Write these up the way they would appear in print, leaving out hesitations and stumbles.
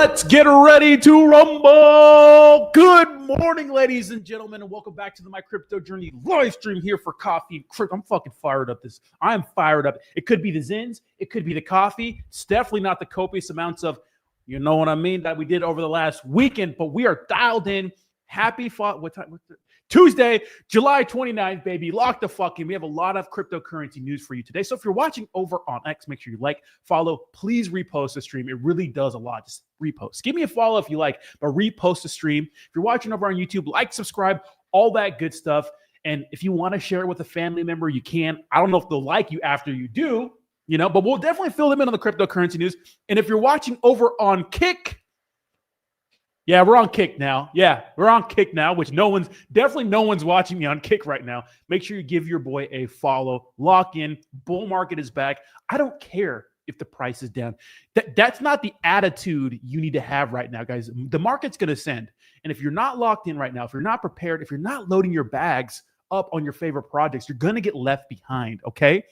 Let's get ready to rumble. Good morning, ladies and gentlemen, and welcome back to the My Crypto Journey live stream here for coffee. I'm fucking fired up. I'm fired up. It could be the Zins. It could be the coffee. It's definitely not the copious amounts of, you know what I mean, that we did over the last weekend, but we are dialed in. Happy what time? Tuesday, July 29th, baby. Lock the fuck in. We have a lot of cryptocurrency news for you today. So if you're watching over on X, make sure you like, follow, please repost the stream. It really does a lot. Just repost. Give me a follow if you like, but repost the stream. If you're watching over on YouTube, like, subscribe, all that good stuff. And if you want to share it with a family member, you can. I don't know if they'll like you after you do, but we'll definitely fill them in on the cryptocurrency news. And if you're watching over on Kick, yeah, we're on Kick now. Which no one's watching me on Kick right now. Make sure you give your boy a follow. Lock in. Bull market is back. I don't care if the price is down. That's not the attitude you need to have right now, guys. The market's going to send. And if you're not locked in right now, if you're not prepared, if you're not loading your bags up on your favorite projects, you're going to get left behind, okay?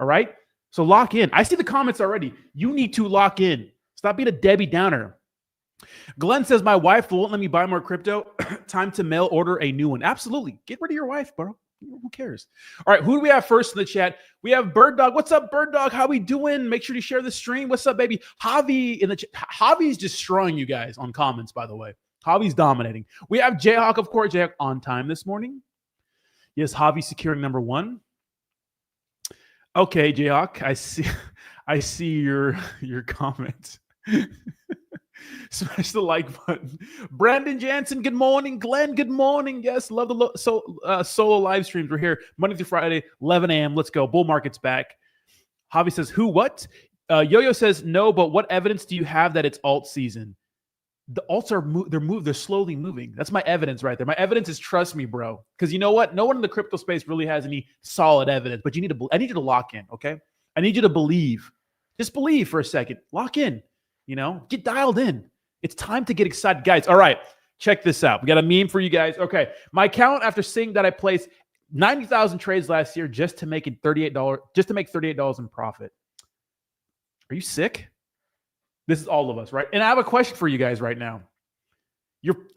All right? So lock in. I see the comments already. You need to lock in. Stop being a Debbie Downer. Glenn says, my wife won't let me buy more crypto. Time to mail order a new one. Absolutely. Get rid of your wife, bro. Who cares? All right, who do we have first in the chat? We have Bird Dog. What's up, Bird Dog? How we doing? Make sure to share the stream. What's up, baby? Javi in the chat. Javi's destroying you guys on comments, by the way. Javi's dominating. We have Jayhawk, of course. Jayhawk on time this morning. Yes, Javi securing number one. Okay, Jayhawk, I see your comment. Smash the like button. Brandon Jansen, good morning. Glenn, good morning. Yes, love the solo live streams. We're here Monday through Friday, 11 a.m. Let's go. Bull market's back. Javi says, who, what? Yo-Yo says, no, but what evidence do you have that it's alt season? The alts they're slowly moving. That's my evidence right there. My evidence is trust me, bro. Because you know what? No one in the crypto space really has any solid evidence, but I need you to lock in, okay? I need you to believe. Just believe for a second. Lock in. Get dialed in. It's time to get excited. Guys, all right, check this out. We got a meme for you guys. Okay, my account, after seeing that I placed 90,000 trades last year just to make $38 in profit. Are you sick? This is all of us, right? And I have a question for you guys right now.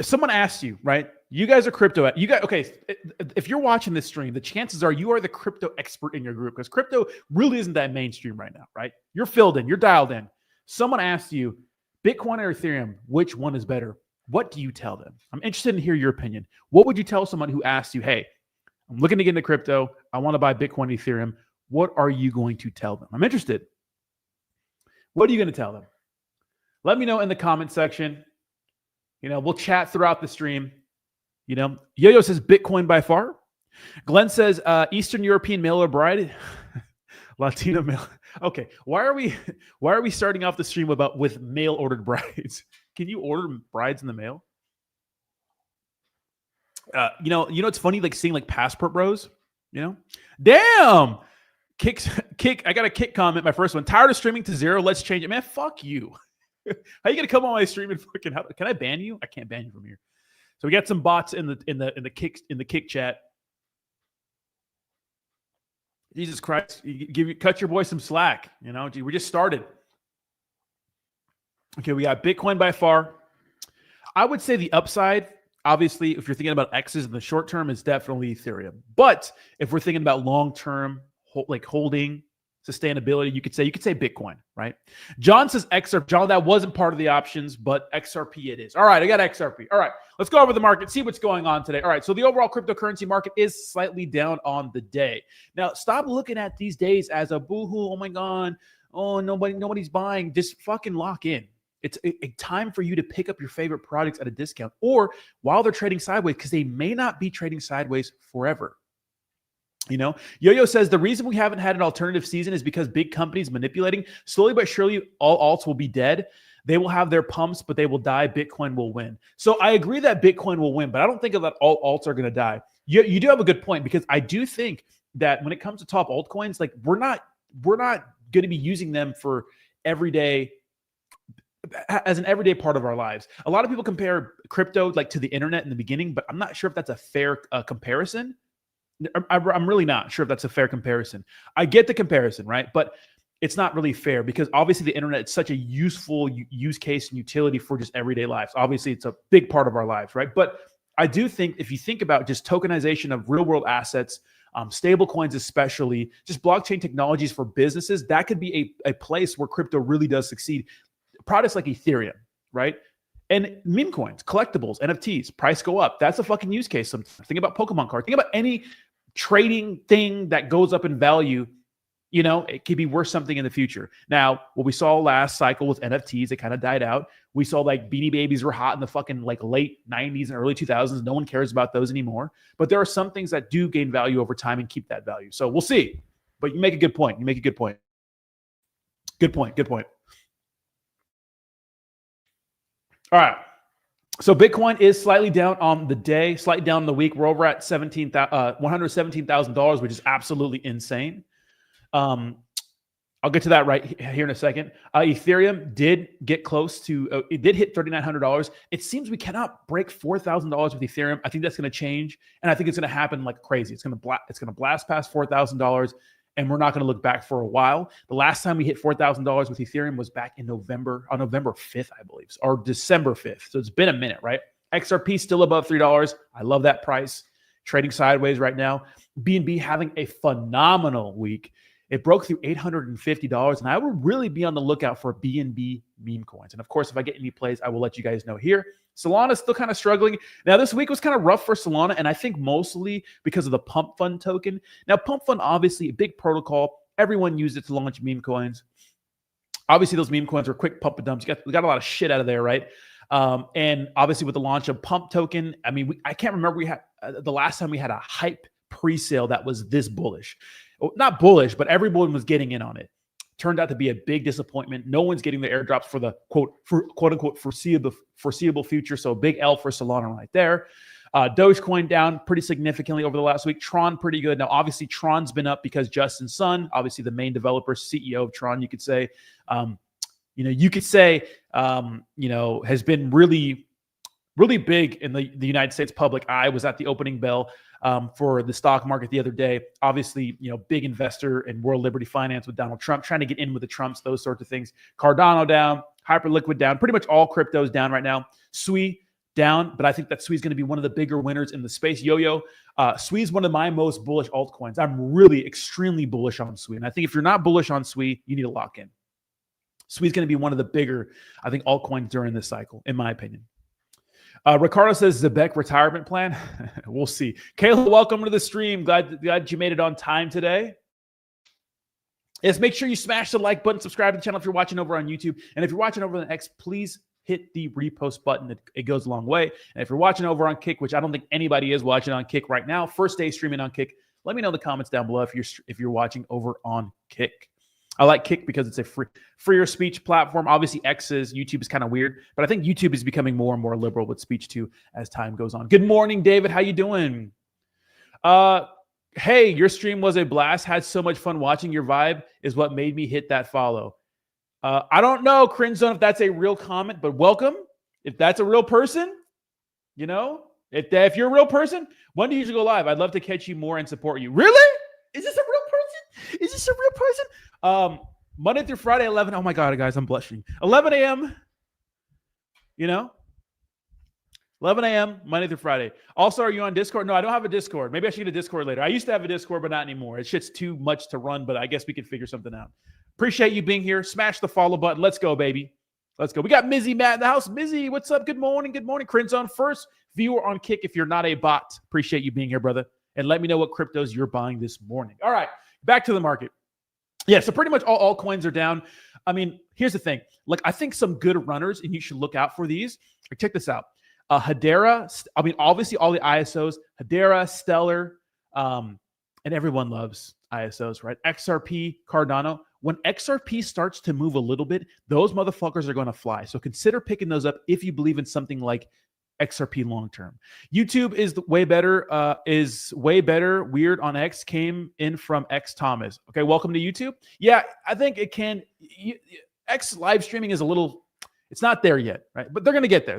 Someone asked you, right? You guys are crypto. Okay, if you're watching this stream, the chances are you are the crypto expert in your group because crypto really isn't that mainstream right now, right? You're filled in. You're dialed in. Someone asked you, Bitcoin or Ethereum, which one is better? What do you tell them? I'm interested in hearing your opinion. What would you tell someone who asks you, hey, I'm looking to get into crypto. I want to buy Bitcoin, Ethereum. What are you going to tell them? I'm interested. What are you going to tell them? Let me know in the comment section. We'll chat throughout the stream. Yo-Yo says Bitcoin by far. Glenn says Eastern European mail or bride. Latino mail. Okay, why are we starting off the stream with mail ordered brides? Can you order brides in the mail? It's funny like seeing like passport bros. Damn. Kick. I got a Kick comment. My first one. Tired of streaming to zero. Let's change it, man. Fuck you. How you gonna come on my stream and fucking? Can I ban you? I can't ban you from here. So we got some bots in the Kick chat. Jesus Christ, cut your boy some slack. We just started. Okay, we got Bitcoin by far. I would say the upside, obviously, if you're thinking about X's in the short term, is definitely Ethereum. But if we're thinking about long term, like holding, sustainability, you could say Bitcoin, right? John says XRP. John, that wasn't part of the options, but XRP it is. All right, I got XRP. All right, let's go over the market, see what's going on today. All right, so the overall cryptocurrency market is slightly down on the day. Now, stop looking at these days as a boohoo. Oh my God. Oh, nobody's buying. Just fucking lock in. It's a time for you to pick up your favorite products at a discount or while they're trading sideways, because they may not be trading sideways forever. Yo-Yo says the reason we haven't had an alternative season is because big companies manipulating. Slowly but surely, all alts will be dead. They will have their pumps, but they will die. Bitcoin will win. So I agree that Bitcoin will win, but I don't think that all alts are going to die. You do have a good point, because I do think that when it comes to top altcoins, like we're not going to be using them for everyday as an everyday part of our lives. A lot of people compare crypto like to the internet in the beginning, but I'm not sure if that's a fair comparison. I'm really not sure if that's a fair comparison. I get the comparison, right? But it's not really fair because obviously the internet is such a useful use case and utility for just everyday lives. Obviously, it's a big part of our lives, right? But I do think if you think about just tokenization of real world assets, stable coins, especially just blockchain technologies for businesses, that could be a place where crypto really does succeed. Products like Ethereum, right? And meme coins, collectibles, NFTs, price go up. That's a fucking use case. Sometimes. Think about Pokemon cards. Think about any trading thing that goes up in value. You know, it could be worth something in the future. Now, what we saw last cycle with NFTs, it kind of died out. We saw like Beanie Babies were hot in the fucking like late 90s and early 2000s. No one cares about those anymore. But there are some things that do gain value over time and keep that value. So we'll see. But you make a good point. Good point. All right. So Bitcoin is slightly down on the day, slightly down on the week. We're over at $117,000, which is absolutely insane. I'll get to that right here in a second. Ethereum did get close to, it did hit $3,900. It seems we cannot break $4,000 with Ethereum. I think that's going to change. And I think it's going to happen like crazy. It's going to blast past $4,000 and we're not going to look back for a while. The last time we hit $4,000 with Ethereum was back in November 5th, I believe, or December 5th. So it's been a minute, right? XRP still above $3. I love that price. Trading sideways right now. BNB having a phenomenal week. It broke through $850, and I will really be on the lookout for BNB meme coins. And of course, if I get any plays, I will let you guys know here. Solana's still kind of struggling. Now, this week was kind of rough for Solana, and I think mostly because of the Pump Fund token. Now, Pump Fund, obviously, a big protocol. Everyone used it to launch meme coins. Obviously, those meme coins were quick pump and dumps. We got a lot of shit out of there, right? And obviously, with the launch of Pump token, I mean, I can't remember we had the last time we had a hype pre-sale that was this bullish. Not bullish, but everyone was getting in on it. Turned out to be a big disappointment. No one's getting the airdrops for the quote unquote foreseeable future. So big L for Solana right there. Dogecoin down pretty significantly over the last week. Tron pretty good. Now, obviously, Tron's been up because Justin Sun, obviously the main developer, CEO of Tron, you could say, has been really, really big in the United States public eye. Was at the opening bell for the stock market the other day. Obviously, big investor in World Liberty Finance with Donald Trump, trying to get in with the Trumps, those sorts of things. Cardano down, Hyperliquid down, pretty much all cryptos down right now. SUI down, but I think that SUI is going to be one of the bigger winners in the space. Yo-Yo, SUI is one of my most bullish altcoins. I'm really extremely bullish on SUI. And I think if you're not bullish on SUI, you need to lock in. SUI is going to be one of the bigger, I think, altcoins during this cycle, in my opinion. Ricardo says Zebek retirement plan. We'll see. Kayla, welcome to the stream. Glad you made it on time today. Yes, make sure you smash the like button, subscribe to the channel if you're watching over on YouTube. And if you're watching over on the X, please hit the repost button. It goes a long way. And if you're watching over on Kick, which I don't think anybody is watching on Kick right now, first day streaming on Kick, let me know in the comments down below if you're watching over on Kick. I like Kick because it's a freer speech platform. Obviously, YouTube is kind of weird, but I think YouTube is becoming more and more liberal with speech too as time goes on. Good morning, David. How you doing? Hey, your stream was a blast. Had so much fun watching. Your vibe is what made me hit that follow. I don't know, Cringe Zone, if that's a real comment, but welcome. If that's a real person, if you're a real person, when do you usually go live? I'd love to catch you more and support you. Really? Is this a real person? Is this a real person? Monday through Friday, 11. Oh my God, guys, I'm blushing. 11 a.m. 11 a.m. Monday through Friday. Also, are you on Discord? No, I don't have a Discord. Maybe I should get a Discord later. I used to have a Discord, but not anymore. It's shit's too much to run, but I guess we could figure something out. Appreciate you being here. Smash the follow button. Let's go, baby. Let's go. We got Mizzy Matt in the house. Mizzy, what's up? Good morning. Good morning. Cringe Zone, first viewer on Kick if you're not a bot. Appreciate you being here, brother. And let me know what cryptos you're buying this morning. All right, back to the market. Yeah, so pretty much all coins are down. I mean, here's the thing. Like, I think some good runners, and you should look out for these. Check this out. Hedera, obviously all the ISOs, Hedera, Stellar, and everyone loves ISOs, right? XRP, Cardano. When XRP starts to move a little bit, those motherfuckers are going to fly. So consider picking those up if you believe in something like XRP long term. YouTube is way better. Weird on X came in from X Thomas. Okay, welcome to YouTube. Yeah, I think it can. X live streaming is a little. It's not there yet, right? But they're gonna get there.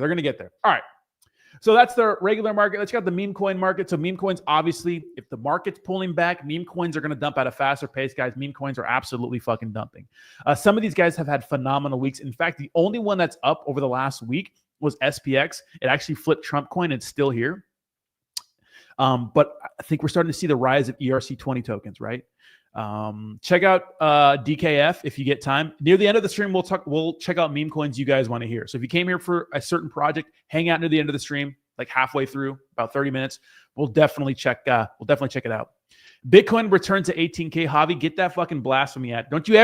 All right. So that's the regular market. Let's check out the meme coin market. So meme coins, obviously, if the market's pulling back, meme coins are going to dump at a faster pace, guys. Meme coins are absolutely fucking dumping. Some of these guys have had phenomenal weeks. In fact, the only one that's up over the last week was SPX. It actually flipped Trump coin. It's still here. But I think we're starting to see the rise of ERC20 tokens, right? Check out DKF if you get time. Near the end of the stream, we'll check out meme coins you guys want to hear. So if you came here for a certain project, hang out near the end of the stream, like halfway through, about 30 minutes. We'll definitely check it out. Bitcoin returned to 18K. Javi, get that fucking blasphemy out. Don't you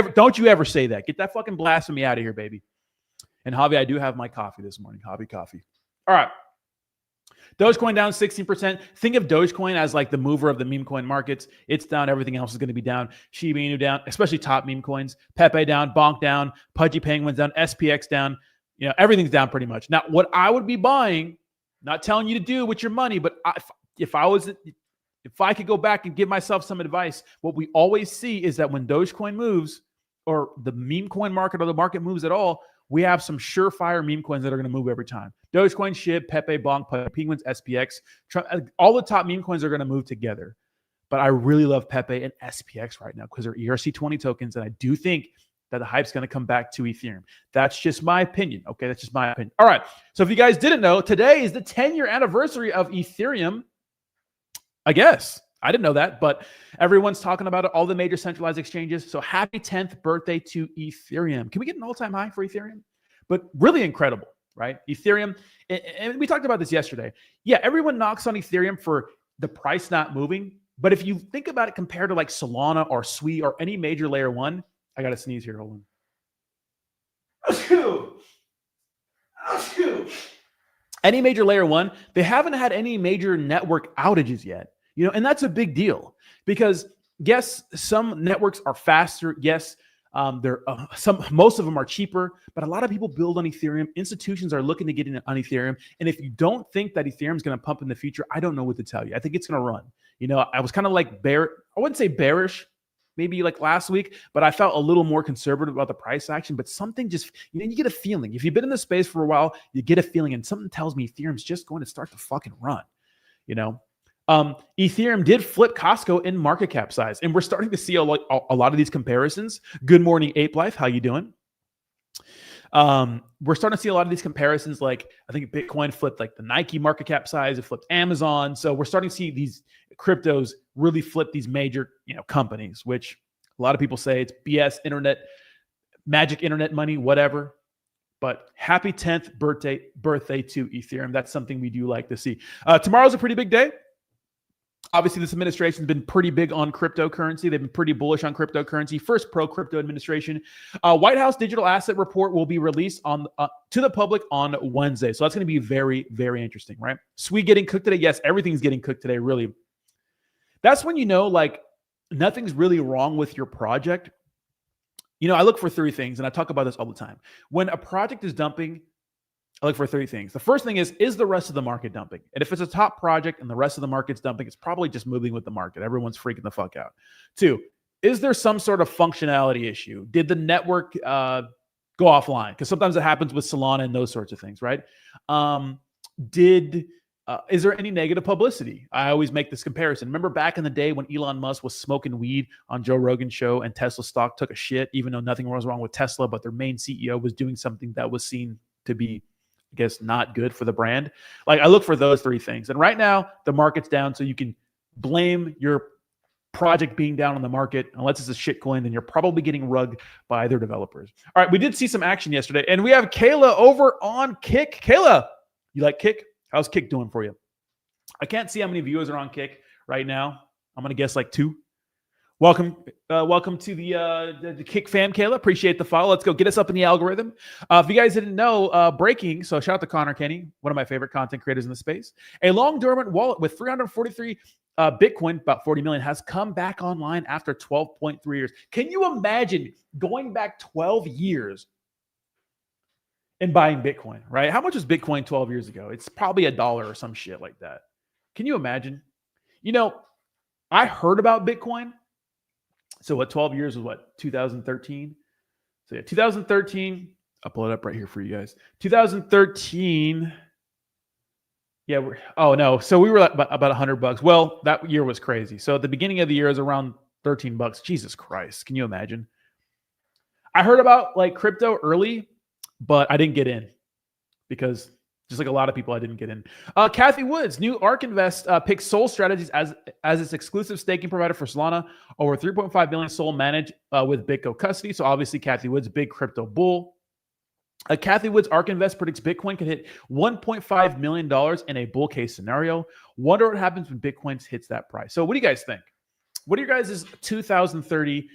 ever say that. Get that fucking blasphemy out of here, baby. And Javi, I do have my coffee this morning. Javi coffee. All right. Dogecoin down 16%. Think of Dogecoin as like the mover of the meme coin markets. It's down. Everything else is going to be down. Shiba Inu down, especially top meme coins. Pepe down, Bonk down, Pudgy Penguins down, SPX down. You know, everything's down pretty much. Now, what I would be buying, not telling you to do with your money, but if I could go back and give myself some advice, what we always see is that when Dogecoin moves or the meme coin market or the market moves at all, we have some surefire meme coins that are going to move every time. Dogecoin, SHIB, Pepe, Bonk, Penguins, SPX. All the top meme coins are going to move together. But I really love Pepe and SPX right now because they're ERC20 tokens. And I do think that the hype's going to come back to Ethereum. That's just my opinion. Okay, that's just my opinion. All right. So if you guys didn't know, today is the 10-year anniversary of Ethereum. I guess. I didn't know that, but everyone's talking about it, all the major centralized exchanges. So happy 10th birthday to Ethereum. Can we get an all-time high for Ethereum? But really incredible, right? Ethereum, and we talked about this yesterday. Yeah, everyone knocks on Ethereum for the price not moving. But if you think about it compared to like Solana or Sui or any major layer one, I got to sneeze here. Hold on. Any major layer one, they haven't had any major network outages yet. You know, and that's a big deal because yes, some networks are faster. Yes, most of them are cheaper, but a lot of people build on Ethereum. Institutions are looking to get in on Ethereum. And if you don't think that Ethereum is going to pump in the future, I don't know what to tell you. I think it's going to run. You know, I was kind of like I wouldn't say bearish, maybe like last week, but I felt a little more conservative about the price action. But something just, you know, you get a feeling. If you've been in the space for a while, you get a feeling, and something tells me Ethereum's just going to start to fucking run, you know? Ethereum did flip Costco in market cap size, and we're starting to see a lot of these comparisons. Good morning, Ape Life. How you doing? We're starting to see a lot of these comparisons. Like I think Bitcoin flipped like the Nike market cap size. It flipped Amazon. So we're starting to see these cryptos really flip these major, you know, companies, which a lot of people say it's BS, internet, magic internet money, whatever. But happy 10th birthday to Ethereum. That's something we do like to see. Tomorrow's a pretty big day. Obviously, this administration has been pretty big on cryptocurrency. They've been pretty bullish on cryptocurrency. First pro-crypto administration. White House digital asset report will be released on to the public on Wednesday. So that's going to be very, very interesting, right? Sui getting cooked today. Yes, everything's getting cooked today, really. That's when you know, like, nothing's really wrong with your project. You know, I look for three things, and I talk about this all the time. When a project is dumping, I look for three things. The first thing is the rest of the market dumping? And if it's a top project and the rest of the market's dumping, it's probably just moving with the market. Everyone's freaking the fuck out. Two, is there some sort of functionality issue? Did the network go offline? Because sometimes it happens with Solana and those sorts of things, right? Is there any negative publicity? I always make this comparison. Remember back in the day when Elon Musk was smoking weed on Joe Rogan's show and Tesla stock took a shit, even though nothing was wrong with Tesla, but their main CEO was doing something that was seen to be, I guess, not good for the brand. Like, I look for those three things. And right now the market's down, so you can blame your project being down on the market. Unless it's a shit coin, then you're probably getting rugged by their developers. All right, we did see some action yesterday, and we have Kayla over on Kick. Kayla, you like Kick? How's Kick doing for you? I can't see how many viewers are on Kick right now. I'm gonna guess like 2. Welcome to the Kick fam, Kayla. Appreciate the follow. Let's go get us up in the algorithm. If you guys didn't know, breaking. So shout out to Connor Kenny, one of my favorite content creators in the space. A long dormant wallet with 343 Bitcoin, about 40 million, has come back online after 12.3 years. Can you imagine going back 12 years and buying Bitcoin? Right? How much was Bitcoin 12 years ago? It's probably $1 or some shit like that. Can you imagine? You know, I heard about Bitcoin. So what, 12 years was what, 2013? So yeah, 2013, I'll pull it up right here for you guys. 2013, Yeah. Oh no. So we were at about $100. Well, that year was crazy. So at the beginning of the year it was around $13. Jesus Christ. Can you imagine? I heard about like crypto early, but I didn't get in because just like a lot of people, I didn't get in. Kathy Woods, new ARK Invest picks Sol Strategies as its exclusive staking provider for Solana. Over 3.5 million Sol managed with BitGo custody. So obviously, Kathy Woods, big crypto bull. Kathy Woods, ARK Invest predicts Bitcoin could hit $1.5 million in a bull case scenario. Wonder what happens when Bitcoin hits that price. So what do you guys think? What are your guys' 2030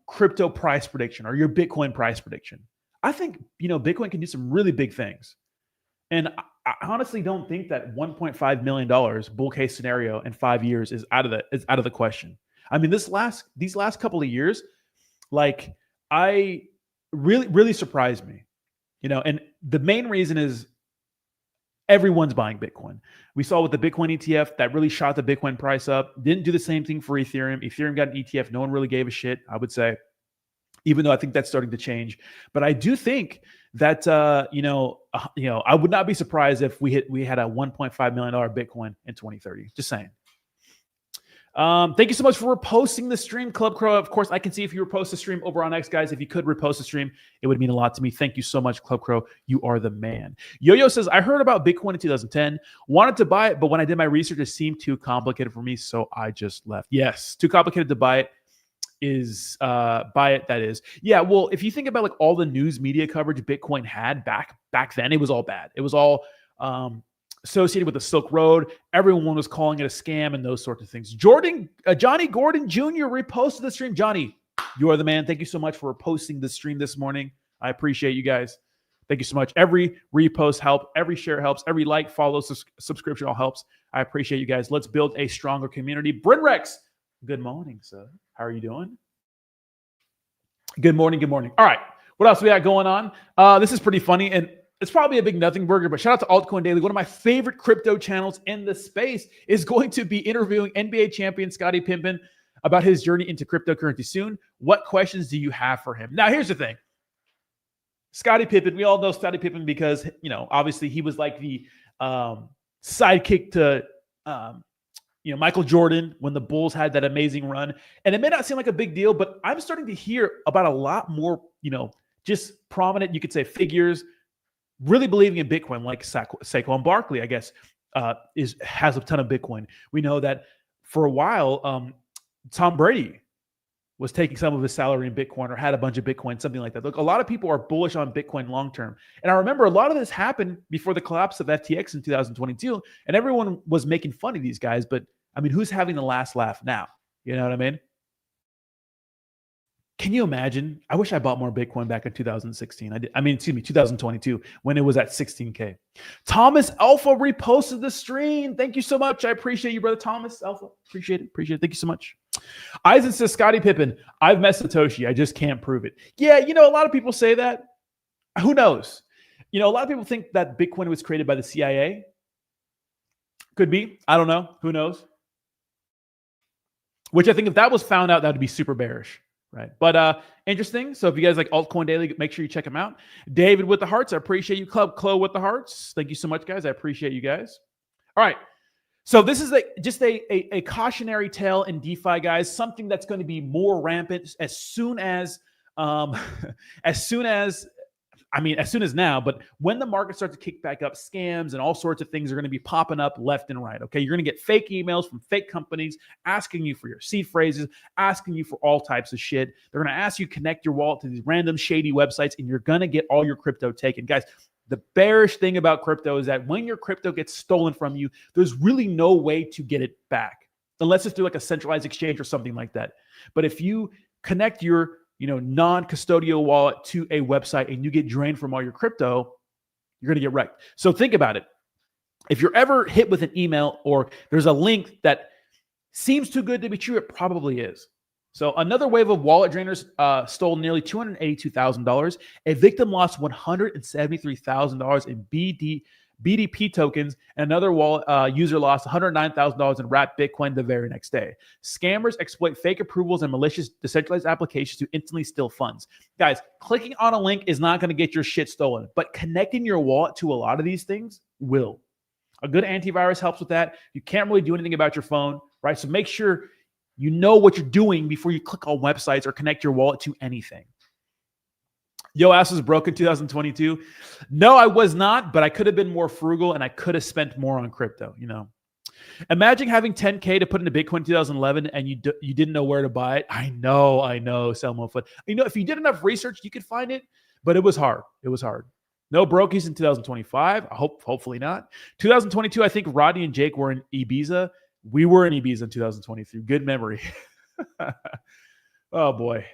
crypto price prediction or your Bitcoin price prediction? I think, Bitcoin can do some really big things. And I honestly don't think that $1.5 million bull case scenario in 5 years is out of the question. I mean, these last couple of years, like I really surprised me, and the main reason is everyone's buying Bitcoin. We saw with the Bitcoin ETF that really shot the Bitcoin price up. Didn't do the same thing for Ethereum. Ethereum got an ETF. No one really gave a shit, I would say, even though I think that's starting to change. But I do think that I would not be surprised if we had a $1.5 million Bitcoin in 2030. Just saying. Thank you so much for reposting the stream, Club Crow. Of course, I can see if you repost the stream over on X, guys. If you could repost the stream, it would mean a lot to me. Thank you so much, Club Crow. You are the man. Yo-Yo says, I heard about Bitcoin in 2010, wanted to buy it, but when I did my research, it seemed too complicated for me, so I just left. Yes, too complicated to buy it. That is. Yeah, well, if you think about like all the news media coverage Bitcoin had back then, it was all bad. It was all associated with the Silk Road. Everyone was calling it a scam and those sorts of things. Johnny Gordon Jr. reposted the stream. Johnny, you are the man. Thank you so much for reposting the stream this morning. I appreciate you guys. Thank you so much. Every repost helps. Every share helps. Every like, follow, subscription all helps. I appreciate you guys. Let's build a stronger community. Bryn Rex, good morning, sir. How are you doing? Good morning. Good morning. All right. What else we got going on? This is pretty funny, and it's probably a big nothing burger, but shout out to Altcoin Daily. One of my favorite crypto channels in the space is going to be interviewing NBA champion Scottie Pippen about his journey into cryptocurrency soon. What questions do you have for him? Now, here's the thing. Scottie Pippen, we all know Scottie Pippen because, obviously he was like the sidekick to Michael Jordan when the Bulls had that amazing run. And it may not seem like a big deal, but I'm starting to hear about a lot more, just prominent, you could say, figures really believing in Bitcoin, like Saquon Barkley, I guess, has a ton of Bitcoin. We know that for a while, Tom Brady was taking some of his salary in Bitcoin or had a bunch of Bitcoin, something like that. Look, a lot of people are bullish on Bitcoin long-term. And I remember a lot of this happened before the collapse of FTX in 2022, and everyone was making fun of these guys. But I mean, who's having the last laugh now? You know what I mean? Can you imagine? I wish I bought more Bitcoin back in 2016. 2022 when it was at 16K. Thomas Alpha reposted the stream. Thank you so much. I appreciate you, brother Thomas Alpha. Appreciate it. Thank you so much. Eisen says, Scottie Pippen, I've met Satoshi. I just can't prove it. Yeah, a lot of people say that. Who knows? A lot of people think that Bitcoin was created by the CIA. Could be. I don't know. Who knows? Which I think if that was found out, that would be super bearish. Right. But interesting. So if you guys like Altcoin Daily, make sure you check them out. David with the hearts. I appreciate you. Club Chloe with the hearts. Thank you so much, guys. I appreciate you guys. All right. So this is just a cautionary tale in DeFi, guys. Something that's going to be more rampant as soon as now, but when the market starts to kick back up, scams and all sorts of things are going to be popping up left and right. Okay. You're going to get fake emails from fake companies asking you for your seed phrases, asking you for all types of shit. They're going to ask you to connect your wallet to these random shady websites, and you're going to get all your crypto taken. Guys, the bearish thing about crypto is that when your crypto gets stolen from you, there's really no way to get it back unless it's through like a centralized exchange or something like that. But if you connect your non-custodial wallet to a website and you get drained from all your crypto, you're going to get wrecked. So think about it. If you're ever hit with an email or there's a link that seems too good to be true, it probably is. So another wave of wallet drainers stole nearly $282,000. A victim lost $173,000 in BDP tokens, and another wallet user lost $109,000 in wrapped Bitcoin the very next day. Scammers exploit fake approvals and malicious decentralized applications to instantly steal funds. Guys, clicking on a link is not going to get your shit stolen, but connecting your wallet to a lot of these things will. A good antivirus helps with that. You can't really do anything about your phone, right? So make sure you know what you're doing before you click on websites or connect your wallet to anything. Yo ass was broke in 2022. No, I was not, but I could have been more frugal and I could have spent more on crypto, you know. Imagine having 10K to put into Bitcoin in 2011 and you didn't know where to buy it. I know, Selma Foot. You know, if you did enough research, you could find it, but it was hard. It was hard. No brokies in 2025. Hopefully not. 2022, I think Rodney and Jake were in Ibiza. We were in Ibiza in 2023. Good memory. Oh boy.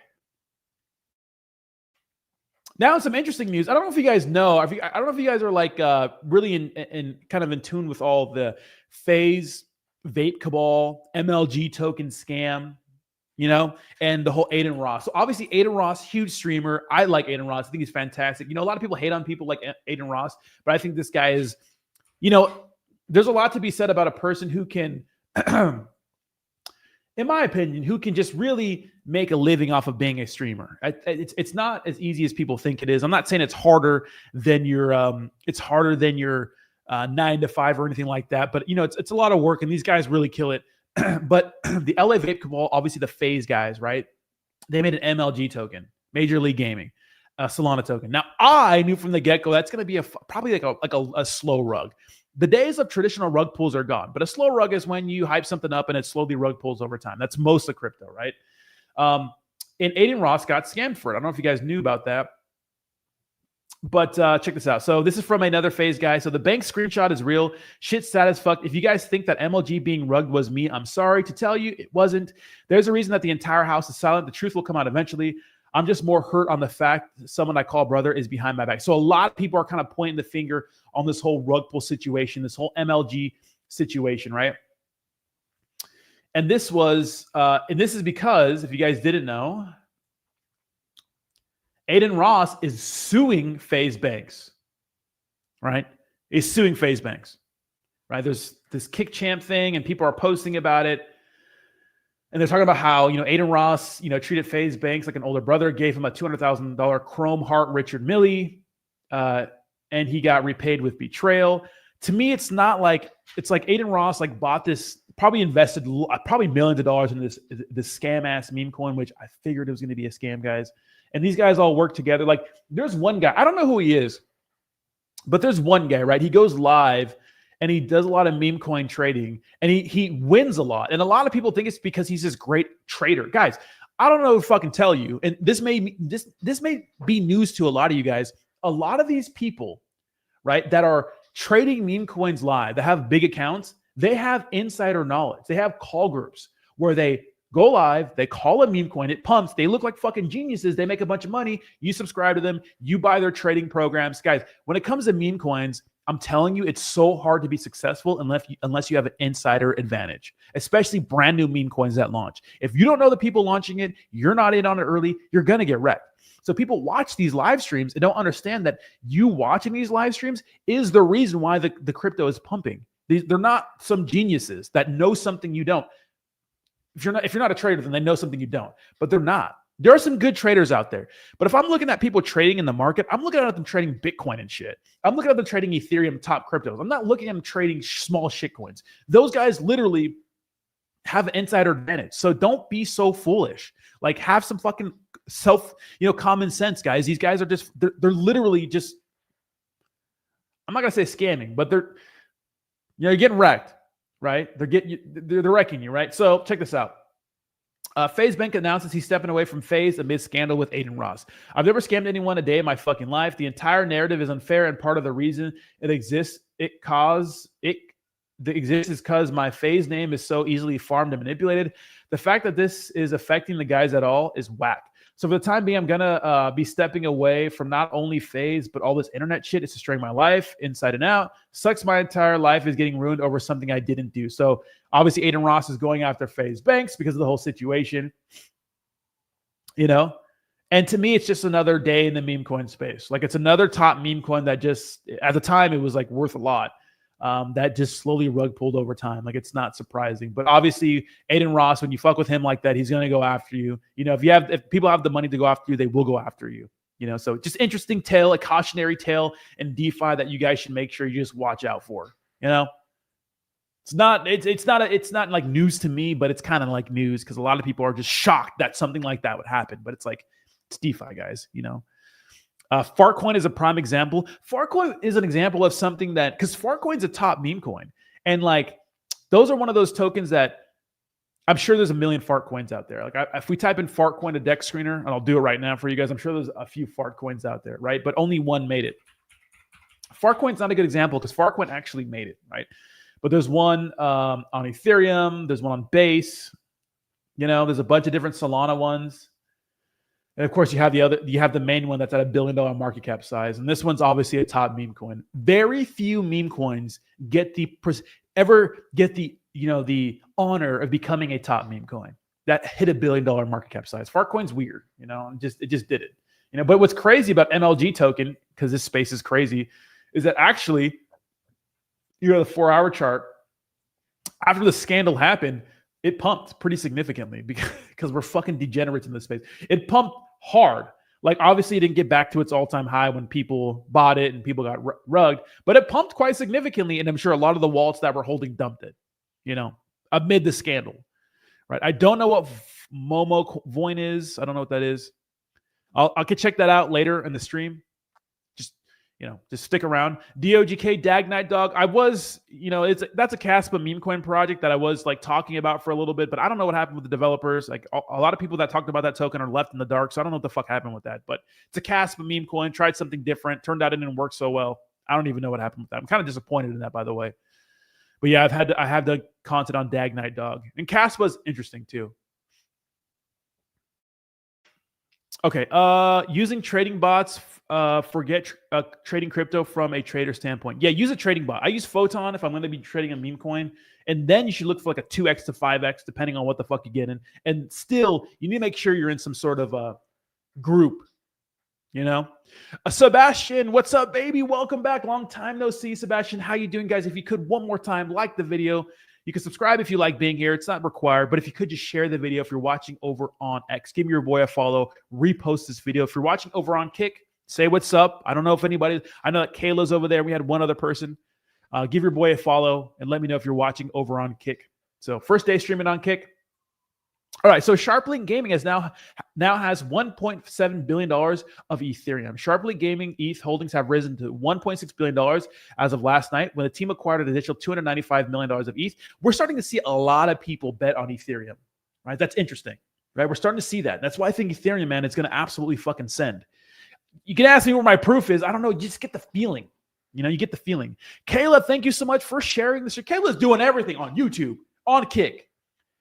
Now, some interesting news. I don't know if you guys know. I don't know if you guys are like really in kind of in tune with all the FaZe, Vape Cabal, MLG token scam, you know, and the whole Adin Ross. So obviously, Adin Ross, huge streamer. I like Adin Ross. I think he's fantastic. You know, a lot of people hate on people like Adin Ross, but I think this guy is, you know, there's a lot to be said about a person who can, in my opinion, who can just really make a living off of being a streamer. It's not as easy as people think it is. I'm not saying it's harder than your 9 to 5 or anything like that, but you know, it's a lot of work and these guys really kill it. But the LA Vape Cabal, obviously the FaZe guys, right? They made an MLG token, Major League Gaming, a Solana token. Now I knew from the get-go that's going to be probably like a slow rug. The days of traditional rug pulls are gone, but a slow rug is when you hype something up and it slowly rug pulls over time. That's most of crypto, right? And Adin Ross got scammed for it. I don't know if you guys knew about that, but check this out. So this is from another FaZe guy. So the bank screenshot is real. Shit's sad as fuck. If you guys think that MLG being rugged was me, I'm sorry to tell you it wasn't. There's a reason that the entire house is silent. The truth will come out eventually. I'm just more hurt on the fact that someone I call brother is behind my back. So a lot of people are kind of pointing the finger on this whole rug pull situation, this whole MLG situation, right? And this is because, if you guys didn't know, Adin Ross is suing FaZe banks, right? He's suing FaZe banks, right? There's this Kick Champ thing, and people are posting about it. And they're talking about how, you know, Adin Ross, you know, treated FaZe banks like an older brother, gave him a $200,000 Chrome Heart Richard Mille, and he got repaid with betrayal. To me, it's like Adin Ross like bought this, probably invested probably millions of dollars into this scam ass meme coin, which I figured it was going to be a scam, guys. And these guys all work together. Like, there's one guy, I don't know who he is, but there's one guy, right? He goes live and he does a lot of meme coin trading, and he wins a lot. And a lot of people think it's because he's this great trader. Guys, I don't know if I can tell you, and this may be news to a lot of you guys. A lot of these people, right, that are trading meme coins live, that have big accounts, they have insider knowledge. They have call groups where they go live, they call a meme coin, it pumps, they look like fucking geniuses, they make a bunch of money, you subscribe to them, you buy their trading programs. Guys, when it comes to meme coins, I'm telling you, it's so hard to be successful unless you have an insider advantage, especially brand new meme coins that launch. If you don't know the people launching it, you're not in on it early, you're going to get wrecked. So people watch these live streams and don't understand that you watching these live streams is the reason why the crypto is pumping. They're not some geniuses that know something you don't. If you're not a trader, then they know something you don't, but they're not. There are some good traders out there. But if I'm looking at people trading in the market, I'm looking at them trading Bitcoin and shit. I'm looking at them trading Ethereum top cryptos. I'm not looking at them trading small shit coins. Those guys literally have an insider advantage. So don't be so foolish. Like, have some fucking common sense, guys. These guys are they're literally just, I'm not going to say scamming, but you're getting wrecked, right? They're wrecking you, right? So check this out. FaZe Bank announces he's stepping away from FaZe amid scandal with Adin Ross. I've never scammed anyone a day in my fucking life. The entire narrative is unfair, and part of the reason it exists is because my FaZe name is so easily farmed and manipulated. The fact that this is affecting the guys at all is whack. So for the time being, I'm going to be stepping away from not only FaZe, but all this internet shit. It's destroying my life inside and out. Sucks my entire life is getting ruined over something I didn't do. So obviously Adin Ross is going after FaZe banks because of the whole situation, you know? And to me, it's just another day in the meme coin space. Like, it's another top meme coin that just, at the time, it was like worth a lot. That just slowly rug pulled over time. Like, it's not surprising. But obviously, Adin Ross, when you fuck with him like that, he's going to go after you. You know, if people have the money to go after you, they will go after you. You know, so just interesting tale, a cautionary tale in DeFi that you guys should make sure you just watch out for, you know? It's not like news to me, but it's kind of like news because a lot of people are just shocked that something like that would happen. But it's like, it's DeFi, guys, you know. Fartcoin is a prime example. Fartcoin is an example of something that, because Fartcoin's a top meme coin, and like those are one of those tokens that I'm sure there's a million Fartcoins out there. Like if we type in Fartcoin to Dex Screener, and I'll do it right now for you guys, I'm sure there's a few Fartcoins out there, right? But only one made it. Fartcoin's not a good example because Fartcoin actually made it, right? But there's one on Ethereum, there's one on Base, you know, there's a bunch of different Solana ones. And of course, you have the main one that's at $1 billion market cap size. And this one's obviously a top meme coin. Very few meme coins ever get the honor of becoming a top meme coin that hit $1 billion market cap size. Fartcoin's weird, you know, it just did it. You know, but what's crazy about MLG token, because this space is crazy, is that actually, you know, the 4-hour chart, after the scandal happened, it pumped pretty significantly because we're fucking degenerates in this space. It pumped hard. Like, obviously, it didn't get back to its all-time high when people bought it and people got rugged, but it pumped quite significantly, and I'm sure a lot of the wallets that were holding dumped it, you know, amid the scandal, right? I don't know what Momo Coin is. I don't know what that is. I could check that out later in the stream. Just stick around. DOGK Dag Night Dog. I was, you know, that's a Caspa meme coin project that I was like talking about for a little bit, but I don't know what happened with the developers. Like a lot of people that talked about that token are left in the dark, so I don't know what the fuck happened with that. But it's a Caspa meme coin. Tried something different. Turned out it didn't work so well. I don't even know what happened with that. I'm kind of disappointed in that, by the way. But yeah, I have the content on Dag Night Dog, and Caspa's interesting too. Okay, using trading bots. Forget trading crypto from a trader standpoint. Yeah, use a trading bot. I use Photon if I'm going to be trading a meme coin, and then you should look for like a 2x to 5x depending on what the fuck you get in. And still, you need to make sure you're in some sort of group. You know, Sebastian, what's up, baby? Welcome back. Long time no see, Sebastian. How you doing, guys? If you could one more time, like the video. You can subscribe if you like being here. It's not required, but if you could just share the video if you're watching over on X, give me your boy a follow, repost this video. If you're watching over on Kick, say what's up. I don't know if anybody, I know that Kayla's over there. We had one other person. Give your boy a follow and let me know if you're watching over on Kick. So first day streaming on Kick. All right, so Sharplink Gaming now has $1.7 billion of Ethereum. Sharplink Gaming ETH holdings have risen to $1.6 billion as of last night when the team acquired an additional $295 million of ETH. We're starting to see a lot of people bet on Ethereum, right? That's interesting, right? We're starting to see that. That's why I think Ethereum, man, is going to absolutely fucking send. You can ask me where my proof is. I don't know. You just get the feeling. You know, you get the feeling. Kayla, thank you so much for sharing this. Kayla's doing everything on YouTube, on Kick.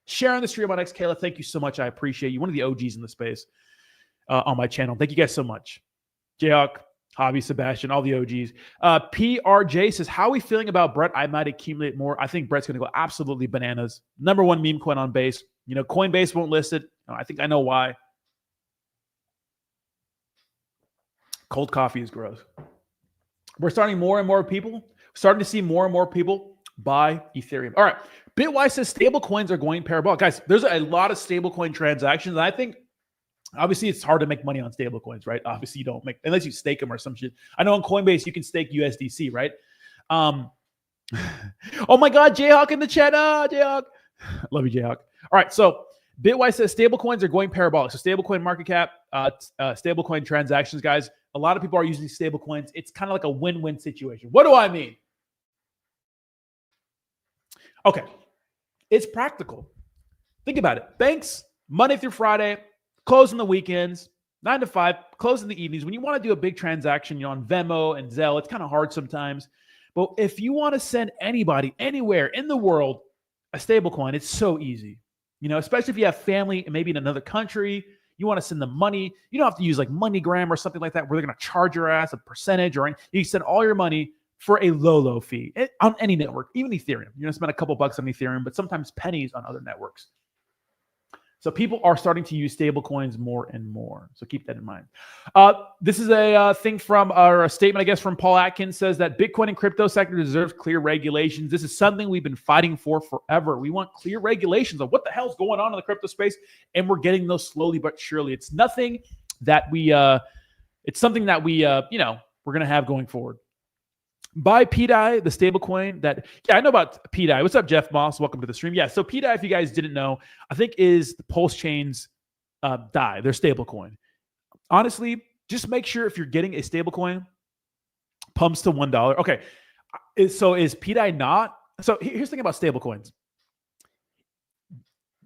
Sharing the stream on X. Kayla, thank you so much. I appreciate you. One of the OGs in the space on my channel. Thank you guys so much. Jayhawk, Hobby, Sebastian, all the OGs. PRJ says, how are we feeling about Brett? I might accumulate more. I think Brett's going to go absolutely bananas. Number one meme coin on Base. You know, Coinbase won't list it. I think I know why. Cold coffee is gross. We're starting to see more and more people buy Ethereum. All right. Bitwise says stable coins are going parabolic. Guys, there's a lot of stable coin transactions. And I think, obviously, it's hard to make money on stable coins, right? Obviously, you don't make, unless you stake them or some shit. I know on Coinbase, you can stake USDC, right? Oh my God, Jayhawk in the chat. Jayhawk. Love you, Jayhawk. All right. So Bitwise says stable coins are going parabolic. So stable coin market cap, stable coin transactions, guys. A lot of people are using stable coins. It's kind of like a win-win situation. What do I mean? Okay. It's practical. Think about it. Banks, Monday through Friday, close on the weekends, 9 to 5, close in the evenings. When you want to do a big transaction, you know, on Venmo and Zelle, it's kind of hard sometimes. But if you want to send anybody anywhere in the world a stable coin, it's so easy. You know, especially if you have family and maybe in another country, you want to send them money. You don't have to use like MoneyGram or something like that where they're going to charge your ass a percentage or anything. You send all your money for a low fee on any network, even Ethereum. You're going to spend a couple bucks on Ethereum, but sometimes pennies on other networks. So people are starting to use stable coins more and more. So keep that in mind. This is a thing from, or a statement, I guess, from Paul Atkins, says that Bitcoin and crypto sector deserves clear regulations. This is something we've been fighting for forever. We want clear regulations of what the hell's going on in the crypto space, and we're getting those slowly but surely. It's nothing that we, it's something that we, you know, we're going to have going forward. Buy PDAI, the stable coin that, yeah, I know about PDAI. What's up, Jeff Moss? Welcome to the stream. Yeah, so PDAI, if you guys didn't know, I think is the Pulse Chain's DAI, their stable coin. Honestly, just make sure if you're getting a stable coin, pumps to $1. Okay, so is PDAI not? So here's the thing about stable coins.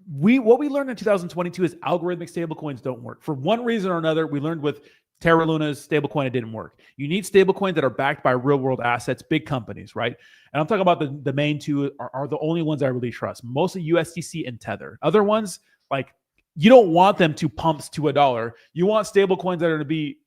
What we learned in 2022 is algorithmic stablecoins don't work. For one reason or another, we learned with Terra Luna's stablecoin, it didn't work. You need stablecoins that are backed by real world assets, big companies, right? And I'm talking about the main two are the only ones I really trust. Mostly USDC and Tether. Other ones, like, you don't want them to pumps to $1. You want stablecoins that are going to be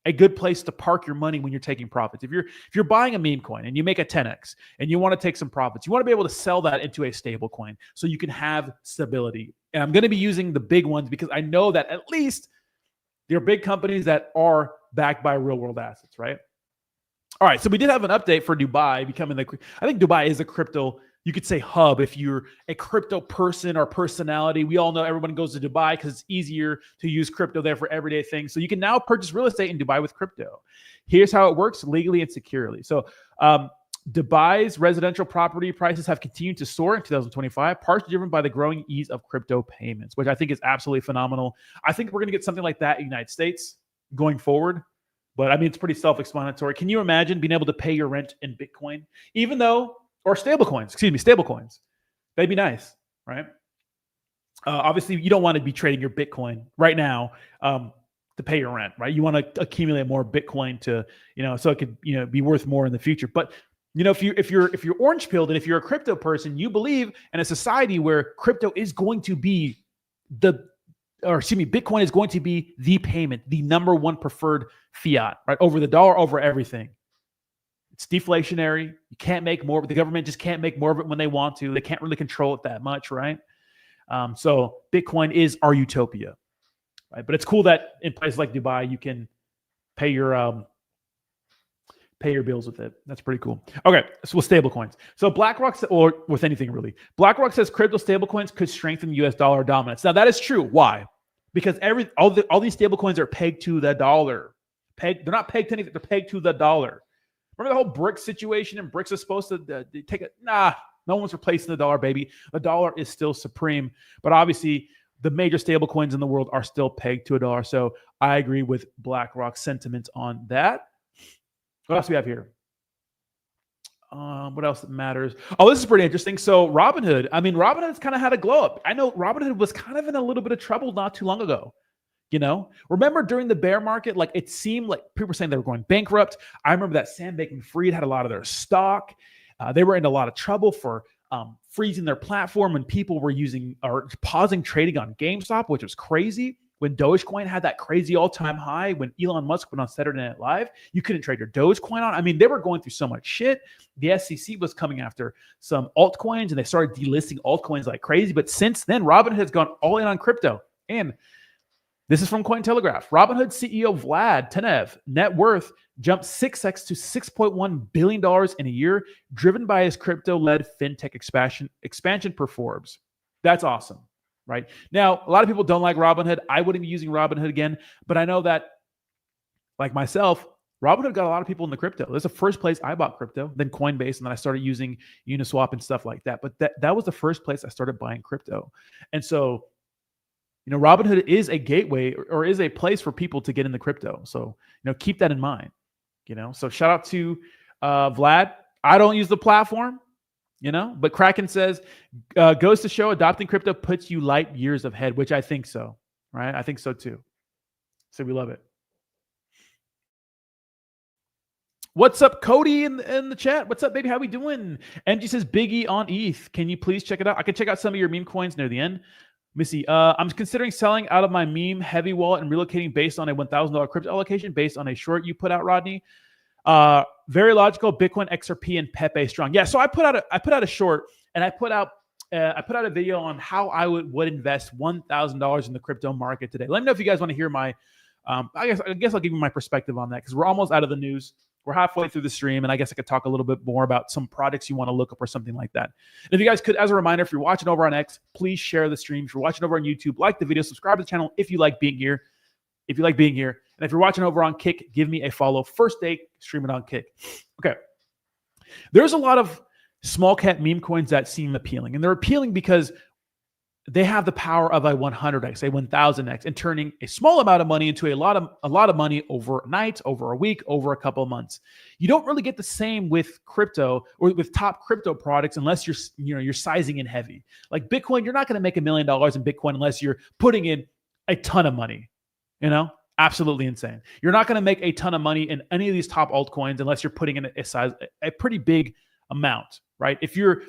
a good place to park your money when you're taking profits. If you're buying a meme coin and you make a 10x and you want to take some profits, you want to be able to sell that into a stable coin so you can have stability. And I'm going to be using the big ones because I know that at least they're big companies that are backed by real world assets, right? All right, so we did have an update for Dubai becoming I think Dubai is a crypto, you could say, hub if you're a crypto person or personality. We all know everyone goes to Dubai because it's easier to use crypto there for everyday things. So you can now purchase real estate in Dubai with crypto. Here's how it works legally and securely. So Dubai's residential property prices have continued to soar in 2025, partially driven by the growing ease of crypto payments, which I think is absolutely phenomenal. I think we're going to get something like that in the United States going forward. But I mean, it's pretty self-explanatory. Can you imagine being able to pay your rent in Bitcoin, or stablecoins? They'd be nice, right? Obviously, you don't want to be trading your Bitcoin right now to pay your rent, right? You want to accumulate more Bitcoin to, so it could, be worth more in the future. But if you're orange pilled and if you're a crypto person, you believe in a society where crypto is going to be Bitcoin is going to be the payment, the number one preferred fiat, right? Over the dollar, over everything. It's deflationary. You can't make more. The government just can't make more of it when they want to. They can't really control it that much, right? So Bitcoin is our utopia, right? But it's cool that in places like Dubai, you can pay your bills with it. That's pretty cool. Okay, so with stablecoins. So BlackRock, or with anything really, BlackRock says crypto stablecoins could strengthen U.S. dollar dominance. Now that is true. Why? Because all these stablecoins are pegged to the dollar. They're not pegged to anything. They're pegged to the dollar. Remember the whole BRICS situation, and BRICS is supposed to take it? Nah, no one's replacing the dollar, baby. The dollar is still supreme. But obviously, the major stable coins in the world are still pegged to $1. So I agree with BlackRock's sentiments on that. What else do we have here? What else matters? Oh, this is pretty interesting. So Robinhood. I mean, Robinhood's kind of had a glow up. I know Robinhood was kind of in a little bit of trouble not too long ago. Remember during the bear market, like it seemed like people were saying they were going bankrupt. I remember that Sam Bankman-Fried had a lot of their stock. They were in a lot of trouble for freezing their platform when people were pausing trading on GameStop, which was crazy. When Dogecoin had that crazy all-time high, when Elon Musk went on Saturday Night Live, you couldn't trade your Dogecoin on. I mean, they were going through so much shit. The SEC was coming after some altcoins, and they started delisting altcoins like crazy. But since then, Robinhood has gone all in on crypto. And this is from Cointelegraph. Robinhood CEO Vlad Tenev net worth jumped 6x to $6.1 billion in a year, driven by his crypto-led fintech expansion per Forbes. That's awesome, right? Now, a lot of people don't like Robinhood. I wouldn't be using Robinhood again, but I know that, like myself, Robinhood got a lot of people in the crypto. That's the first place I bought crypto, then Coinbase, and then I started using Uniswap and stuff like that. But that was the first place I started buying crypto. And so, Robinhood is a gateway or is a place for people to get into crypto. So, keep that in mind. So shout out to Vlad. I don't use the platform, but Kraken says, goes to show adopting crypto puts you light years ahead, which I think so, right? I think so too. So we love it. What's up, Cody in the chat? What's up, baby? How we doing? MG says, Biggie on ETH. Can you please check it out? I can check out some of your meme coins near the end. Missy, I'm considering selling out of my meme heavy wallet and relocating based on a $1,000 crypto allocation based on a short you put out, Rodney. Very logical. Bitcoin, XRP, and Pepe strong. Yeah, so I put out a short, and I put out a video on how I would invest $1,000 in the crypto market today. Let me know if you guys want to hear my. I guess I'll give you my perspective on that because we're almost out of the news. We're halfway through the stream, and I guess I could talk a little bit more about some products you want to look up or something like that. And if you guys could, as a reminder, if you're watching over on X, please share the stream. If you're watching over on YouTube, like the video, subscribe to the channel if you like being here. And if you're watching over on Kick, give me a follow. First day streaming on Kick. Okay. There's a lot of small cap meme coins that seem appealing, and they're appealing because they have the power of a 100x, a 1000x, and turning a small amount of money into a lot of money overnight, over a week, over a couple of months. You don't really get the same with crypto or with top crypto products unless you're sizing in heavy. Like Bitcoin, you're not going to make $1 million in Bitcoin unless you're putting in a ton of money. Absolutely insane. You're not going to make a ton of money in any of these top altcoins unless you're putting in a pretty big amount, right? If you're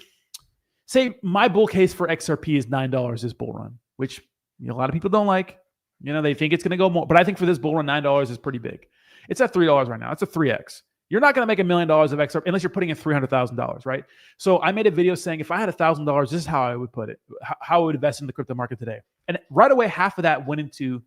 say my bull case for XRP is $9 this bull run, which a lot of people don't like. They think it's going to go more, but I think for this bull run, $9 is pretty big. It's at $3 right now. It's a 3x. You're not going to make $1 million of XRP unless you're putting in $300,000, right? So I made a video saying if I had $1,000, this is how I would put it, how I would invest in the crypto market today. And right away, half of that went into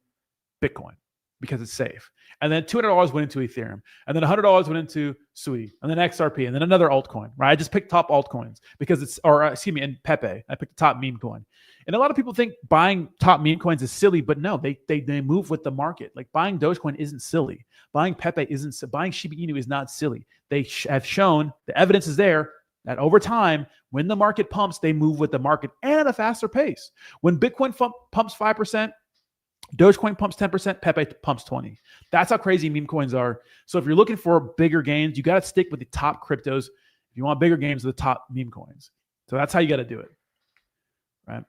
Bitcoin because it's safe. And then $200 went into Ethereum. And then $100 went into Sui. And then XRP. And then another altcoin, right? I just picked top altcoins because and Pepe. I picked the top meme coin. And a lot of people think buying top meme coins is silly, but no, they move with the market. Like buying Dogecoin isn't silly. Buying Pepe isn't, buying Shiba Inu is not silly. They have shown, the evidence is there, that over time, when the market pumps, they move with the market and at a faster pace. When Bitcoin pumps 5%, Dogecoin pumps 10%, Pepe pumps 20%. That's how crazy meme coins are. So if you're looking for bigger gains, you got to stick with the top cryptos. If you want bigger gains, the top meme coins. So that's how you got to do it, right?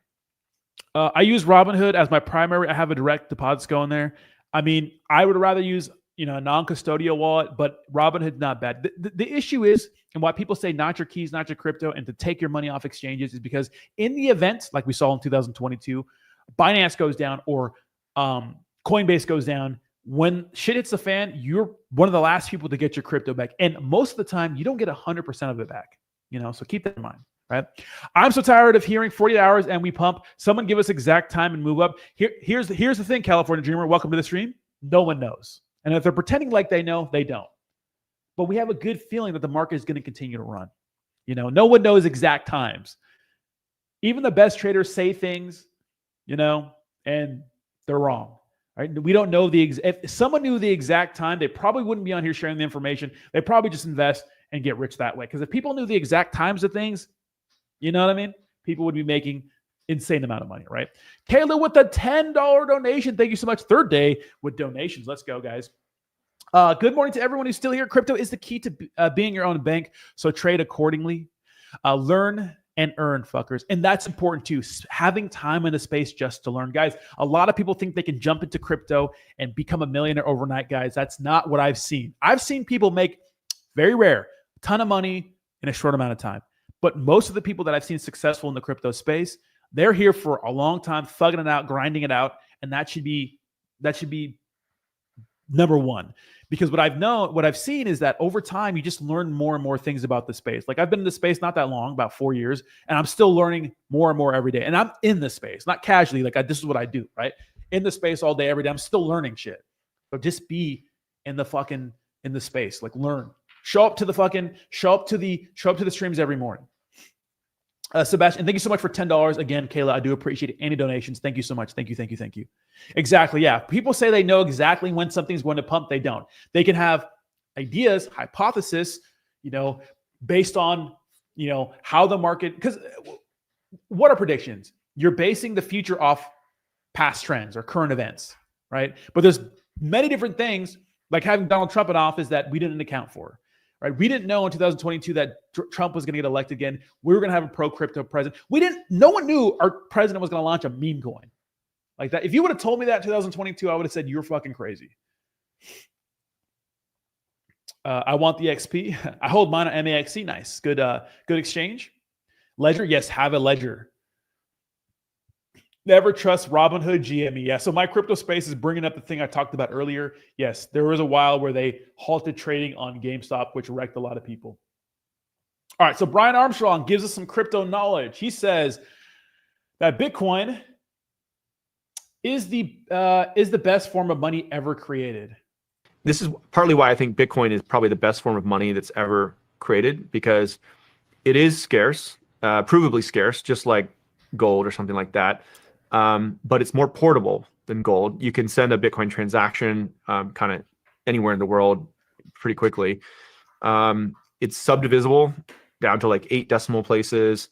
I use Robinhood as my primary. I have a direct deposits going there. I mean, I would rather use a non-custodial wallet, but Robinhood's not bad. The issue is, and why people say not your keys, not your crypto, and to take your money off exchanges is because in the event, like we saw in 2022, Binance goes down or Coinbase goes down, when shit hits the fan, you're one of the last people to get your crypto back. And most of the time, you don't get 100% of it back. So keep that in mind, right? I'm so tired of hearing 48 hours and we pump. Someone give us exact time and move up. Here's the thing, California Dreamer. Welcome to the stream. No one knows. And if they're pretending like they know, they don't. But we have a good feeling that the market is going to continue to run. No one knows exact times. Even the best traders say things, and they're wrong, right? We don't know if someone knew the exact time, they probably wouldn't be on here sharing the information. They probably just invest and get rich that way. Because if people knew the exact times of things, you know what I mean? People would be making insane amount of money, right? Kayla with the $10 donation. Thank you so much. Third day with donations. Let's go, guys. Good morning to everyone who's still here. Crypto is the key to being your own bank. So trade accordingly. Learn and earn, fuckers. And that's important too. Having time in the space just to learn. Guys, a lot of people think they can jump into crypto and become a millionaire overnight, guys. That's not what I've seen. I've seen people make, very rare, a ton of money in a short amount of time. But most of the people that I've seen successful in the crypto space, they're here for a long time, thugging it out, grinding it out. And that should be number one. Because what I've seen is that over time, you just learn more and more things about the space. Like I've been in the space not that long, about 4 years, and I'm still learning more and more every day. And I'm in the space, not casually, this is what I do, right? In the space all day, every day. I'm still learning shit. So just be in the space, like learn. Show up to the streams every morning. Sebastian, thank you so much for $10. Again, Kayla, I do appreciate any donations. Thank you so much. Thank you. Exactly. Yeah. People say they know exactly when something's going to pump. They don't. They can have ideas, hypothesis, based on, how the market, because what are predictions? You're basing the future off past trends or current events, right? But there's many different things, like having Donald Trump in office, that we didn't account for. Right? We didn't know in 2022 that Trump was going to get elected again. We were going to have a pro-crypto president. No one knew our president was going to launch a meme coin like that. If you would have told me that in 2022, I would have said, you're fucking crazy. I want the XP. I hold mine on MAXC. Nice. Good exchange. Ledger. Yes. Have a ledger. Never trust Robinhood GME. Yeah. So my crypto space is bringing up the thing I talked about earlier. Yes. There was a while where they halted trading on GameStop, which wrecked a lot of people. All right. So Brian Armstrong gives us some crypto knowledge. He says that Bitcoin is the best form of money ever created. This is partly why I think Bitcoin is probably the best form of money that's ever created, because it is scarce, provably scarce, just like gold or something like that. But it's more portable than gold. You can send a Bitcoin transaction kind of anywhere in the world pretty quickly. it's subdivisible down to like 8 decimal places.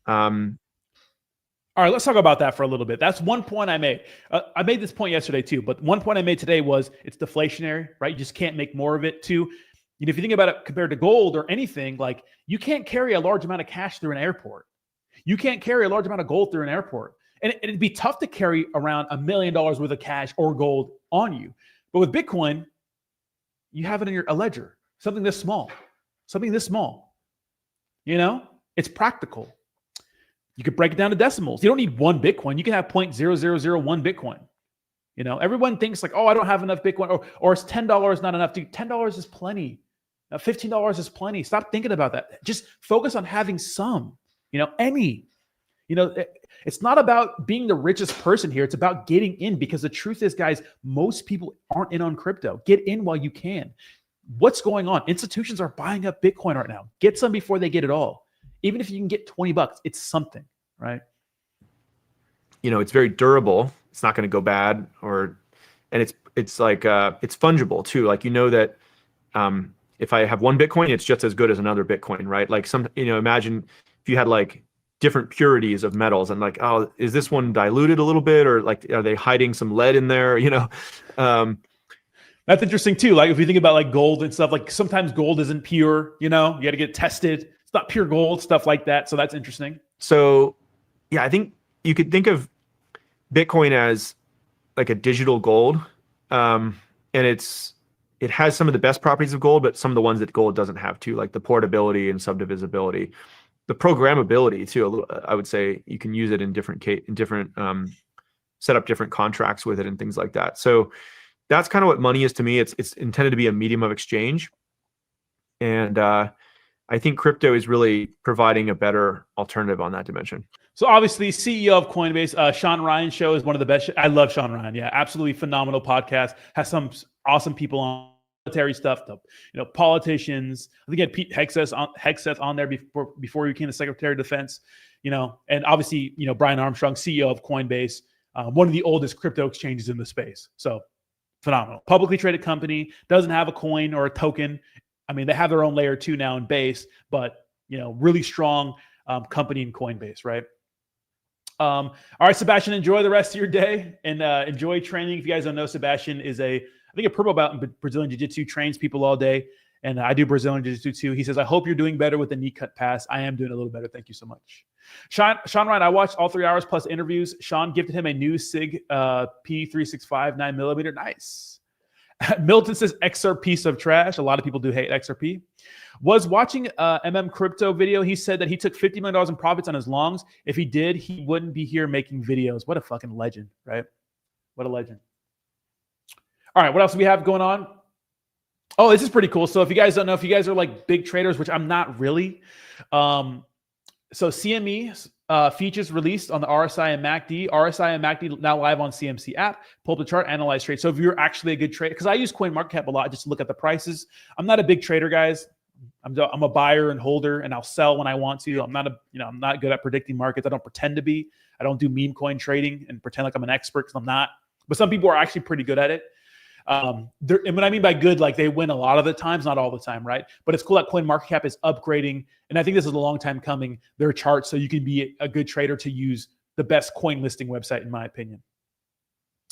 All right, let's talk about that for a little bit. That's one point I made. I made this point yesterday too, but one point I made today was it's deflationary, right? You just can't make more of it too. You know, if you think about it compared to gold or anything, like you can't carry a large amount of cash through an airport. You can't carry a large amount of gold through an airport. And it'd be tough to carry around $1 million worth of cash or gold on you. But with Bitcoin, you have it in a ledger, something this small. You know, it's practical. You could break it down to decimals. You don't need one Bitcoin. You can have 0.0001 Bitcoin. You know, everyone thinks like, oh, I don't have enough Bitcoin, or it's $10 not enough. Dude, $10 is plenty. $15 is plenty. Stop thinking about that. Just focus on having some, you know, any. You know, it's not about being the richest person here. It's about getting in, because the truth is, guys, most people aren't in on crypto. Get in while you can. What's going on? Institutions are buying up Bitcoin right now. Get some before they get it all. Even if you can get $20, it's something, right? You know, it's very durable. It's not going to go bad, and it's like it's fungible too. Like, you know that if I have one Bitcoin, it's just as good as another Bitcoin, right? Like imagine if you had like different purities of metals, and like, oh, is this one diluted a little bit, or like, are they hiding some lead in there? You know, that's interesting too. Like if you think about like gold and stuff, like sometimes gold isn't pure. You know, you got to get tested. It's not pure gold, stuff like that. So that's interesting. So, yeah, I think you could think of Bitcoin as like a digital gold, and it has some of the best properties of gold, but some of the ones that gold doesn't have too, like the portability and subdivisibility, the programmability too. I would say you can use it in different set up different contracts with it and things like that. So that's kind of what money is to me. It's intended to be a medium of exchange, and I think crypto is really providing a better alternative on that dimension. So obviously, CEO of Coinbase, Sean Ryan show is one of the best. I love Sean Ryan. Yeah, absolutely phenomenal podcast. Has some awesome people on military stuff. Politicians. I think he had Pete Hegseth on there before he became the Secretary of Defense. And obviously, Brian Armstrong, CEO of Coinbase, one of the oldest crypto exchanges in the space. So phenomenal. Publicly traded company, doesn't have a coin or a token. I mean, they have their own layer 2 now in Base, but really strong company in Coinbase, right? All right, Sebastian, enjoy the rest of your day and enjoy training. If you guys don't know, Sebastian is I think a purple belt in Brazilian Jiu-Jitsu, trains people all day, and I do Brazilian Jiu-Jitsu too. He says, I hope you're doing better with the knee cut pass. I am doing a little better. Thank you so much. Sean Ryan, I watched all 3 hours plus interviews. Sean gifted him a new SIG P365 9mm. Nice. Milton says XRP piece of trash. A lot of people do hate XRP. Was watching MM Crypto video. He said that he took $50 million in profits on his longs. If he did, he wouldn't be here making videos. What a fucking legend, right? What a legend. All right, what else do we have going on? Oh, this is pretty cool. So if you guys don't know, if you guys are like big traders, which I'm not really. So CME features released on the RSI and MACD. RSI and MACD now live on CMC app. Pull up the chart, analyze trade. So if you're actually a good trader, because I use CoinMarketCap a lot just to look at the prices. I'm not a big trader, guys. I'm a buyer and holder, and I'll sell when I want to. I'm not good at predicting markets. I don't pretend to be. I don't do meme coin trading and pretend like I'm an expert, because I'm not. But some people are actually pretty good at it. And what I mean by good, like they win a lot of the times, not all the time, right? But it's cool that CoinMarketCap is upgrading, and I think this is a long time coming, their charts, so you can be a good trader to use the best coin listing website, in my opinion.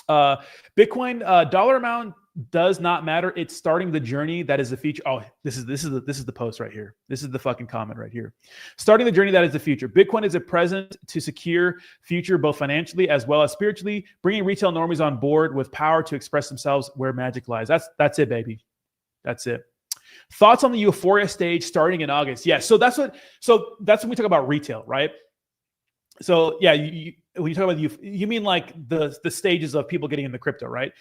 Bitcoin dollar amount does not matter. It's starting the journey that is the future. Oh, this is the post right here. This is the fucking comment right here. Starting the journey that is the future. Bitcoin is a present to secure future, both financially as well as spiritually, bringing retail normies on board with power to express themselves where magic lies. That's it, baby. That's it. Thoughts on the euphoria stage starting in August? Yeah, so that's when we talk about retail, right? So yeah, when you talk about you mean like the stages of people getting into crypto, right?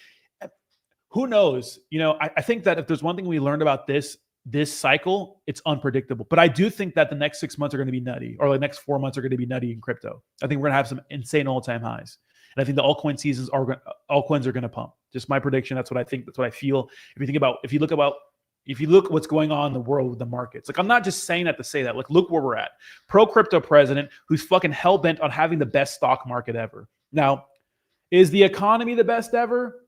Who knows? I think that if there's one thing we learned about this cycle, it's unpredictable. But I do think that the next 6 months are going to be nutty, or the next 4 months are going to be nutty in crypto. I think we're going to have some insane all-time highs. And I think the altcoin seasons altcoins are going to pump. Just my prediction. That's what I think. That's what I feel. If you look what's going on in the world with the markets, like I'm not just saying that to say that. Like, look where we're at. Pro crypto president who's fucking hell bent on having the best stock market ever. Now, is the economy the best ever?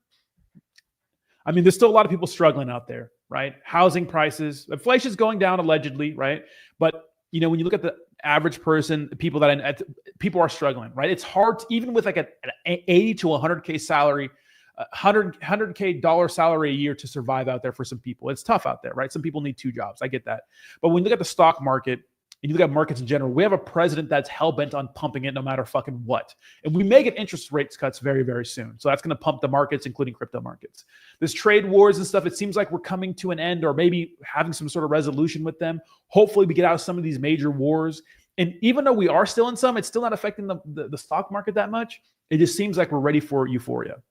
I mean, there's still a lot of people struggling out there. right? Housing prices, inflation is going down allegedly, right? But when you look at the average person, people people are struggling, right? It's hard even with like an 80 to 100K salary, 100K dollar salary a year to survive out there for some people. It's tough out there, right? Some people need 2 jobs. I get that. But when you look at the stock market, and you look at markets in general, we have a president that's hell-bent on pumping it no matter fucking what. And we may get interest rates cuts very, very soon. So that's going to pump the markets, including crypto markets. This trade wars and stuff, it seems like we're coming to an end or maybe having some sort of resolution with them. Hopefully we get out of some of these major wars. And even though we are still in some, it's still not affecting the stock market that much. It just seems like we're ready for euphoria,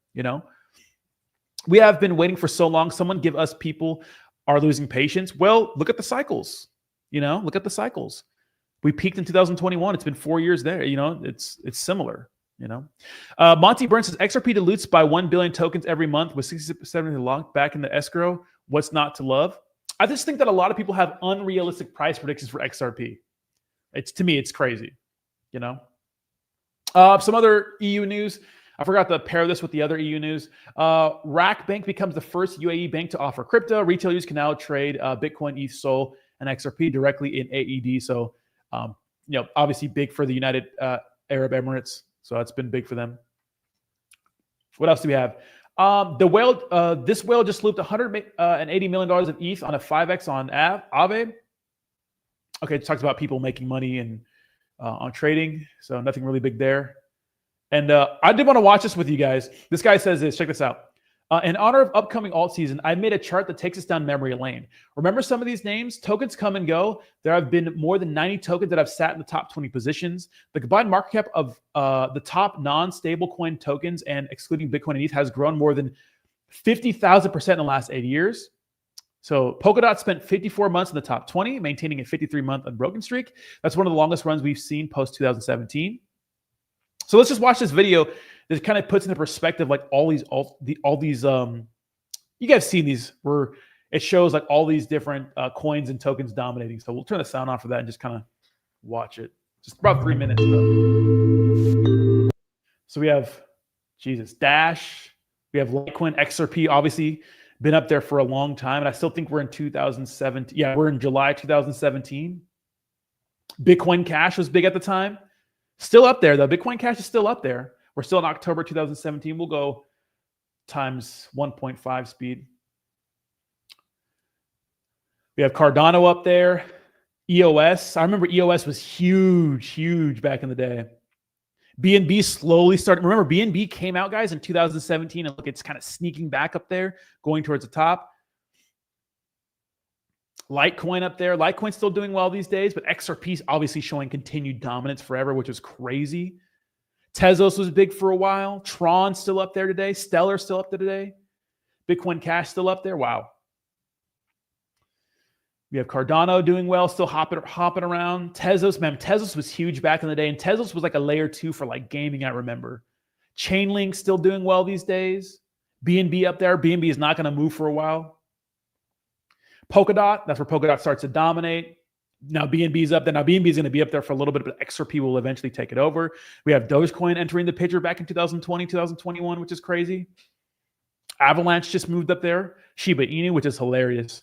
We have been waiting for so long. Someone give us people are losing patience. Well, look at the cycles. Look at the cycles. We peaked in 2021. It's been 4 years there. It's similar. Monty Burns says XRP dilutes by 1 billion tokens every month with 67% locked back in the escrow. What's not to love? I just think that a lot of people have unrealistic price predictions for XRP. To me, it's crazy. Some other EU news. I forgot to pair this with the other EU news. Rack Bank becomes the first UAE bank to offer crypto. Retail users can now trade Bitcoin, ETH, Sol, and XRP directly in AED. So, obviously big for the United Arab Emirates. So that's been big for them. What else do we have? This whale just looped $180 million of ETH on a 5x on Aave. Okay, it talks about people making money and on trading. So nothing really big there. And I did want to watch this with you guys. This guy says this. Check this out. In honor of upcoming alt season, I made a chart that takes us down memory lane. Remember some of these names? Tokens come and go. There have been more than 90 tokens that have sat in the top 20 positions. The combined market cap of the top non-stablecoin tokens and excluding Bitcoin and ETH has grown more than 50,000% in the last 8 years. So Polkadot spent 54 months in the top 20, maintaining a 53-month unbroken streak. That's one of the longest runs we've seen post-2017. So let's just watch this video that kind of puts into perspective like all these you guys seen these where it shows like all these different coins and tokens dominating. So we'll turn the sound off for that and just kind of watch it. Just about 3 minutes. So we have Dash. We have Litecoin, XRP, obviously been up there for a long time. And I still think we're in 2017. Yeah, we're in July 2017. Bitcoin Cash was big at the time. Still up there, though. Bitcoin Cash is still up there. We're still in October 2017. We'll go times 1.5 speed. We have Cardano up there. EOS. I remember EOS was huge back in the day. BNB slowly started. Remember, BNB came out, guys, in 2017. And look, it's kind of sneaking back up there, going towards the top. Litecoin up there. Litecoin's still doing well these days, but XRP's obviously showing continued dominance forever, which is crazy. Tezos was big for a while. Tron still up there today. Stellar still up there today. Bitcoin Cash still up there. Wow. We have Cardano doing well, still hopping around. Tezos, man, Tezos was huge back in the day, and Tezos was like a layer 2 for like gaming, I remember. Chainlink still doing well these days. BNB up there. BNB is not going to move for a while. Polkadot, that's where Polkadot starts to dominate. Now BNB's up there. Now BNB is going to be up there for a little bit, but XRP will eventually take it over. We have Dogecoin entering the picture back in 2020, 2021, which is crazy. Avalanche just moved up there. Shiba Inu, which is hilarious.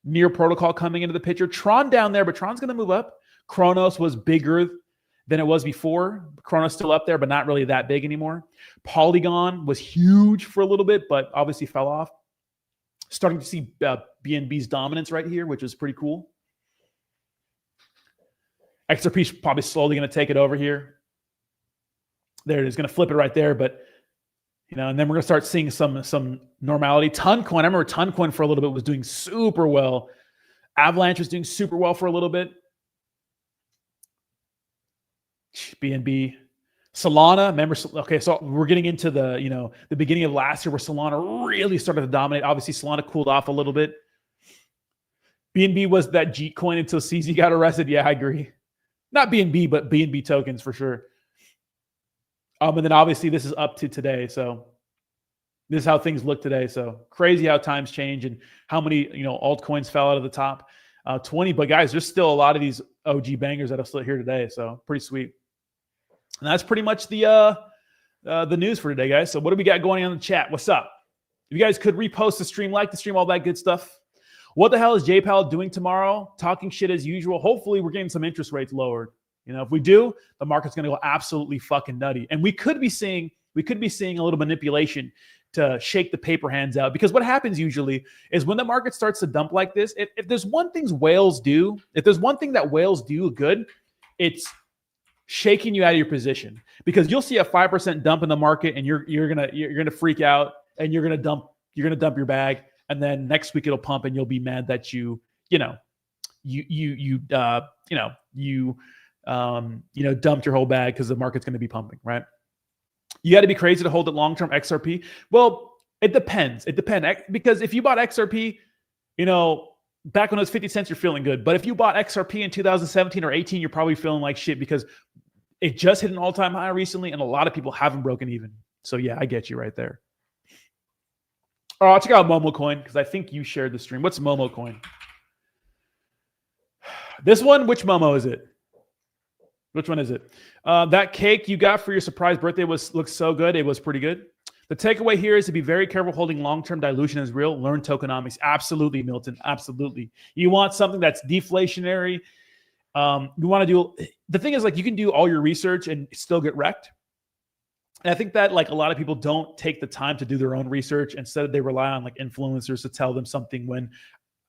Near Protocol coming into the picture. Tron down there, but Tron's going to move up. Kronos was bigger than it was before. Kronos still up there, but not really that big anymore. Polygon was huge for a little bit, but obviously fell off. Starting to see BNB's dominance right here, which is pretty cool. XRP is probably slowly going to take it over here. There it is, going to flip it right there, but and then we're going to start seeing some normality. Toncoin, I remember Toncoin for a little bit was doing super well. Avalanche was doing super well for a little bit. BNB. Solana, remember, okay, so we're getting into the beginning of last year where Solana really started to dominate. Obviously, Solana cooled off a little bit. BNB was that Jeet coin until CZ got arrested. Yeah, I agree. Not BNB, but BNB tokens for sure. And then obviously this is up to today. So this is how things look today. So crazy how times change and how many altcoins fell out of the top 20. But guys, there's still a lot of these OG bangers that are still here today. So pretty sweet. And that's pretty much the news for today, guys. So what do we got going on in the chat? What's up? If you guys could repost the stream, like the stream, all that good stuff. What the hell is J-Powell doing tomorrow? Talking shit as usual. Hopefully we're getting some interest rates lowered. You know, if we do, the market's going to go absolutely fucking nutty. And we could be seeing a little manipulation to shake the paper hands out, because what happens usually is when the market starts to dump like this, if there's one thing whales do good, it's shaking you out of your position, because you'll see a 5% dump in the market and you're gonna freak out and you're gonna dump your bag, and then next week it'll pump and you'll be mad that you dumped your whole bag because the market's going to be pumping, right? You got to be crazy to hold it long-term XRP. Well, it depends. Because if you bought XRP, back when it was 50 cents, you're feeling good. But if you bought XRP in 2017 or 18, you're probably feeling like shit, because it just hit an all-time high recently and a lot of people haven't broken even. So yeah, I get you right there. All right, I'll check out Momo Coin because I think you shared the stream. What's Momo Coin? This one, which Momo is it? Which one is it? That cake you got for your surprise birthday looks so good. It was pretty good. The takeaway here is to be very careful holding long-term dilution is real. Learn tokenomics. Absolutely, Milton. Absolutely. You want something that's deflationary. You want to do, the thing is, like, you can do all your research and still get wrecked. And I think that, like, a lot of people don't take the time to do their own research. Instead, they rely on like influencers to tell them something, when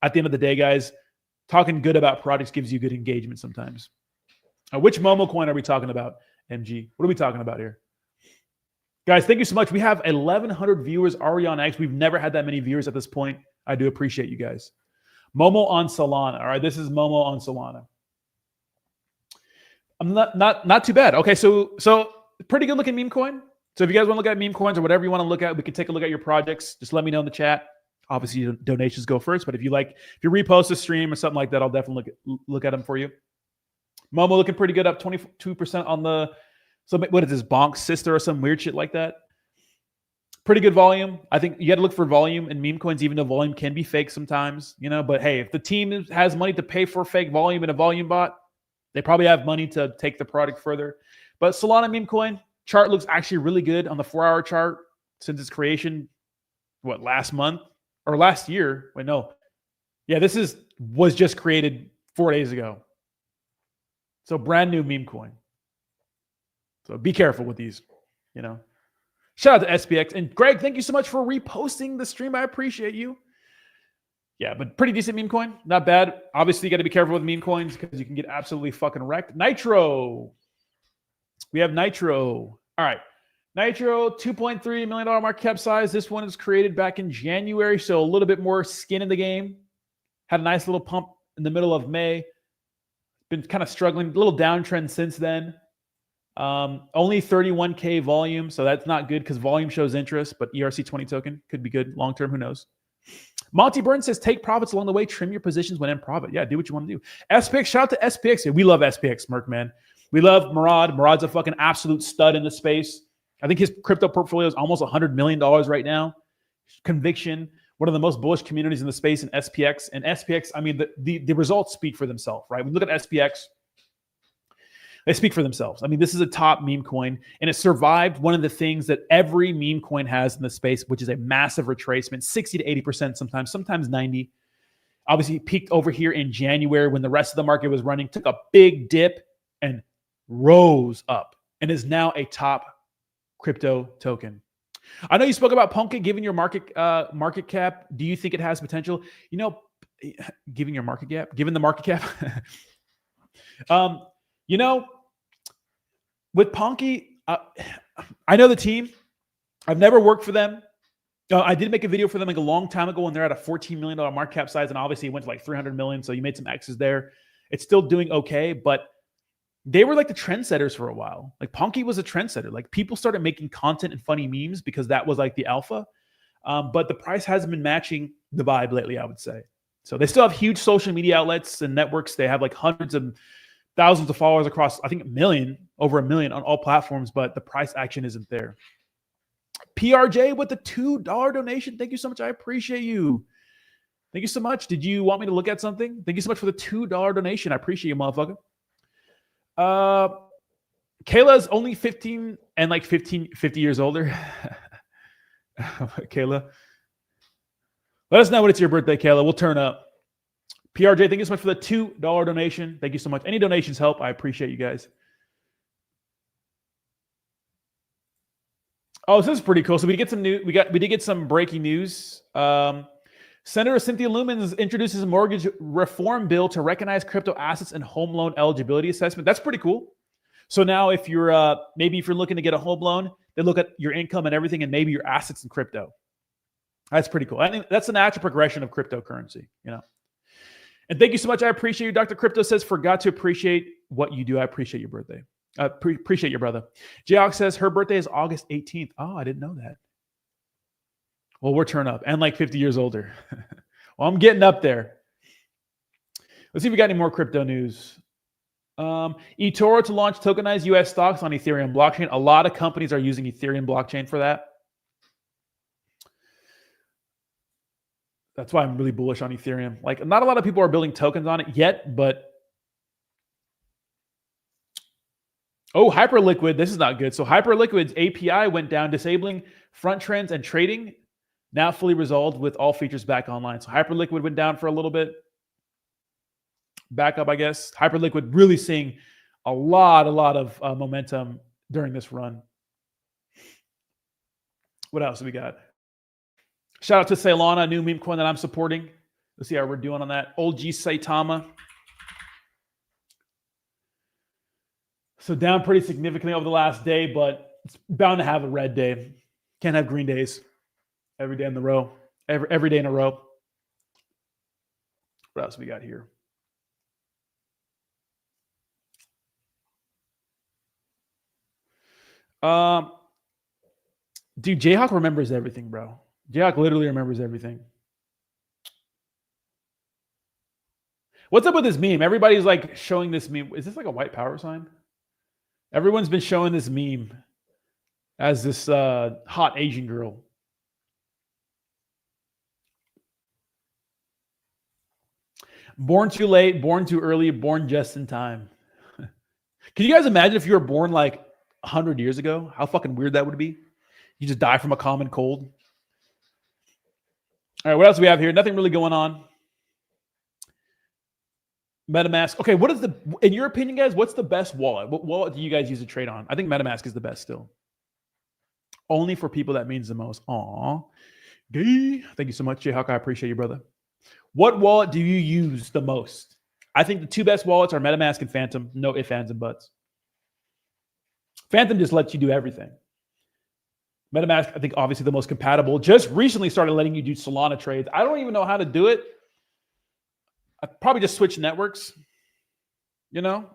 at the end of the day, guys, talking good about products gives you good engagement sometimes. Which Momo coin are we talking about, MG? What are we talking about here? Guys, thank you so much. We have 1,100 viewers already on X. We've never had that many viewers at this point. I do appreciate you guys. Momo on Solana. All right, this is Momo on Solana. I'm not too bad. Okay, so pretty good looking meme coin. So if you guys want to look at meme coins or whatever you want to look at, we can take a look at your projects. Just let me know in the chat. Obviously, donations go first, but if you repost a stream or something like that, I'll definitely look at them for you. Momo looking pretty good, up 22% on what is this, Bonk Sister or some weird shit like that. Pretty good volume. I think you got to look for volume in meme coins, even though volume can be fake sometimes, but hey, if the team has money to pay for fake volume in a volume bot, they probably have money to take the product further. But Solana meme coin chart looks actually really good on the 4-hour chart since its creation, last month or last year? Wait, no. Yeah, this was just created 4 days ago. So brand new meme coin. So be careful with these, Shout out to SPX. And Greg, thank you so much for reposting the stream. I appreciate you. Yeah, but pretty decent meme coin. Not bad. Obviously, you got to be careful with meme coins because you can get absolutely fucking wrecked. Nitro. We have Nitro. All right. Nitro, $2.3 million market cap size. This one was created back in January, so a little bit more skin in the game. Had a nice little pump in the middle of May. Been kind of struggling, a little downtrend since then. Only 31K volume, so that's not good because volume shows interest, but ERC20 token could be good long-term, who knows. Monty Burns says, take profits along the way, trim your positions when in profit. Yeah, do what you want to do. SPX, shout out to SPX. We love SPX, Merc, man. We love Murad. Murad's a fucking absolute stud in the space. I think his crypto portfolio is almost $100 million right now. Conviction, one of the most bullish communities in the space in SPX. And SPX, I mean, the results speak for themselves, right? We look at SPX, they speak for themselves. I mean, this is a top meme coin, and it survived one of the things that every meme coin has in the space, which is a massive retracement, 60 to 80% sometimes 90. Obviously, it peaked over here in January when the rest of the market was running, took a big dip and rose up and is now a top crypto token. I know you spoke about Punky giving your market cap. Do you think it has potential? Giving your market cap, given the market cap. With Ponky, I know the team. I've never worked for them. I did make a video for them like a long time ago when they're at a $14 million market cap size, and obviously it went to like 300 million. So you made some X's there. It's still doing okay, but they were like the trendsetters for a while. Like Ponky was a trendsetter. Like people started making content and funny memes because that was like the alpha. But the price hasn't been matching the vibe lately, I would say. So they still have huge social media outlets and networks. They have like hundreds of thousands of followers across, I think, over a million on all platforms, but the price action isn't there. PRJ with the $2 donation. Thank you so much. I appreciate you. Thank you so much. Did you want me to look at something? Thank you so much for the $2 donation. I appreciate you, motherfucker. Kayla's only 15 and like 50 years older. Kayla, let us know when it's your birthday, Kayla. We'll turn up. PRJ, thank you so much for the $2 donation. Thank you so much. Any donations help. I appreciate you guys. Oh, this is pretty cool. So we did get some breaking news. Senator Cynthia Lumens introduces a mortgage reform bill to recognize crypto assets and home loan eligibility assessment. That's pretty cool. So now if you're maybe if you're looking to get a home loan, they look at your income and everything and maybe your assets in crypto. That's pretty cool. I think that's a natural progression of cryptocurrency, you know. And thank you so much. I appreciate you. Dr. Crypto says, forgot to appreciate what you do. I appreciate your birthday. Appreciate your brother. Jayok says her birthday is August 18th. Oh, I didn't know that. Well, we're turn up and like 50 years older. Well, I'm getting up there. Let's see if we got any more crypto news. eToro to launch tokenized US stocks on Ethereum blockchain. A lot of companies are using Ethereum blockchain for that. That's why I'm really bullish on Ethereum. Like, not a lot of people are building tokens on it yet, but oh, Hyperliquid, this is not good. So Hyperliquid's API went down, disabling front trends and trading. Now fully resolved with all features back online. So Hyperliquid went down for a little bit. Back up, I guess. Hyperliquid really seeing a lot of momentum during this run. What else do we got? Shout out to Solana, new meme coin that I'm supporting. Let's see how we're doing on that. Old G Saitama. So down pretty significantly over the last day, but it's bound to have a red day. Can't have green days every day in the row. Every day in a row. What else we got here? Dude, Jayhawk remembers everything, bro. Jayhawk literally remembers everything. What's up with this meme? Everybody's like showing this meme. Is this like a white power sign? Everyone's been showing this meme as this hot Asian girl. Born too late, born too early, born just in time. Can you guys imagine if you were born like 100 years ago? How fucking weird that would be. You just die from a common cold. All right, what else do we have here? Nothing really going on. MetaMask. Okay, what is in your opinion, guys, what's the best wallet? What wallet do you guys use to trade on? I think MetaMask is the best still. Only for people that means the most. Aw. Thank you so much, Jayhawk. I appreciate you, brother. What wallet do you use the most? I think the two best wallets are MetaMask and Phantom. No ifs, ands, and buts. Phantom just lets you do everything. MetaMask, I think, obviously the most compatible. Just recently started letting you do Solana trades. I don't even know how to do it. I probably just switch networks, you know?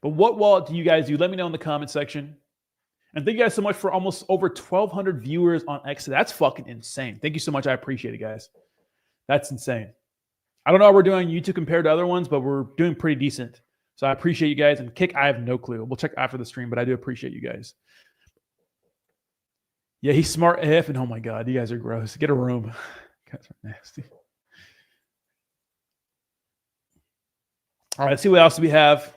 But what wallet do you guys do? Let me know in the comment section. And thank you guys so much for almost over 1,200 viewers on X. That's fucking insane. Thank you so much. I appreciate it, guys. That's insane. I don't know how we're doing YouTube compared to other ones, but we're doing pretty decent. So I appreciate you guys. And Kick, I have no clue. We'll check after the stream, but I do appreciate you guys. Yeah, he's smart AF, and oh my God, you guys are gross. Get a room. You guys are nasty. All right, let's see what else we have.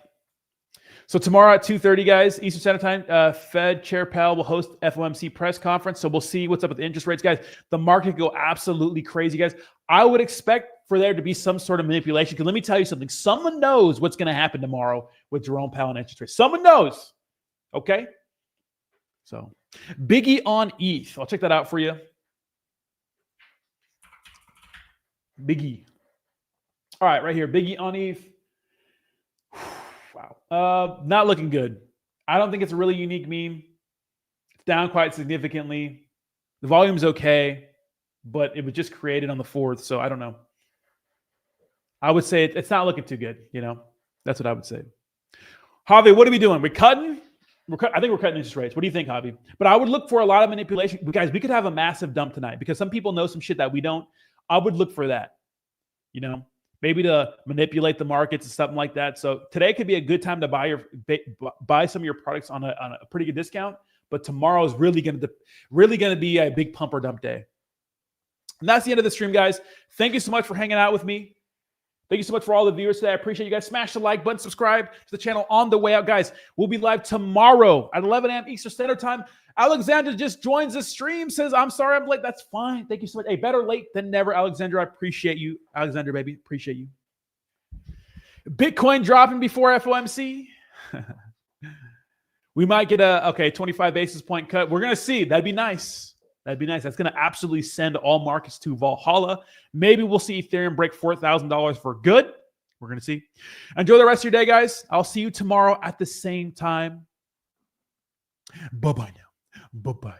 So tomorrow at 2:30, guys, Eastern Standard Time, Fed Chair Powell will host FOMC press conference. So we'll see what's up with the interest rates, guys. The market go absolutely crazy, guys. I would expect for there to be some sort of manipulation. Because let me tell you something. Someone knows what's going to happen tomorrow with Jerome Powell and interest rates. Someone knows. Okay? So Biggie on ETH. I'll check that out for you. Biggie. All right, right here. Biggie on ETH. Wow. Not looking good. I don't think it's a really unique meme. It's down quite significantly. The volume's okay, but it was just created on the 4th, so I don't know. I would say it's not looking too good, you know? That's what I would say. Javi, what are we doing? We're cutting? I think we're cutting interest rates. What do you think, Javi? But I would look for a lot of manipulation. Guys, we could have a massive dump tonight because some people know some shit that we don't. I would look for that, you know? Maybe to manipulate the markets and something like that. So today could be a good time to buy some of your products on a pretty good discount. But tomorrow is really going to be a big pump or dump day. And that's the end of the stream, guys. Thank you so much for hanging out with me. Thank you so much for all the viewers today. I appreciate you guys. Smash the like button, subscribe to the channel on the way out, guys. We'll be live tomorrow at 11 a.m. Eastern Standard Time. Alexandra just joins the stream, says, I'm sorry I'm late. That's fine. Thank you so much. Hey, better late than never, Alexandra. I appreciate you. Alexandra, baby, appreciate you. Bitcoin dropping before FOMC. We might get a 25 basis point cut. We're going to see. That'd be nice. That'd be nice. That's going to absolutely send all markets to Valhalla. Maybe we'll see Ethereum break $4,000 for good. We're going to see. Enjoy the rest of your day, guys. I'll see you tomorrow at the same time. Bye-bye now. Bye-bye.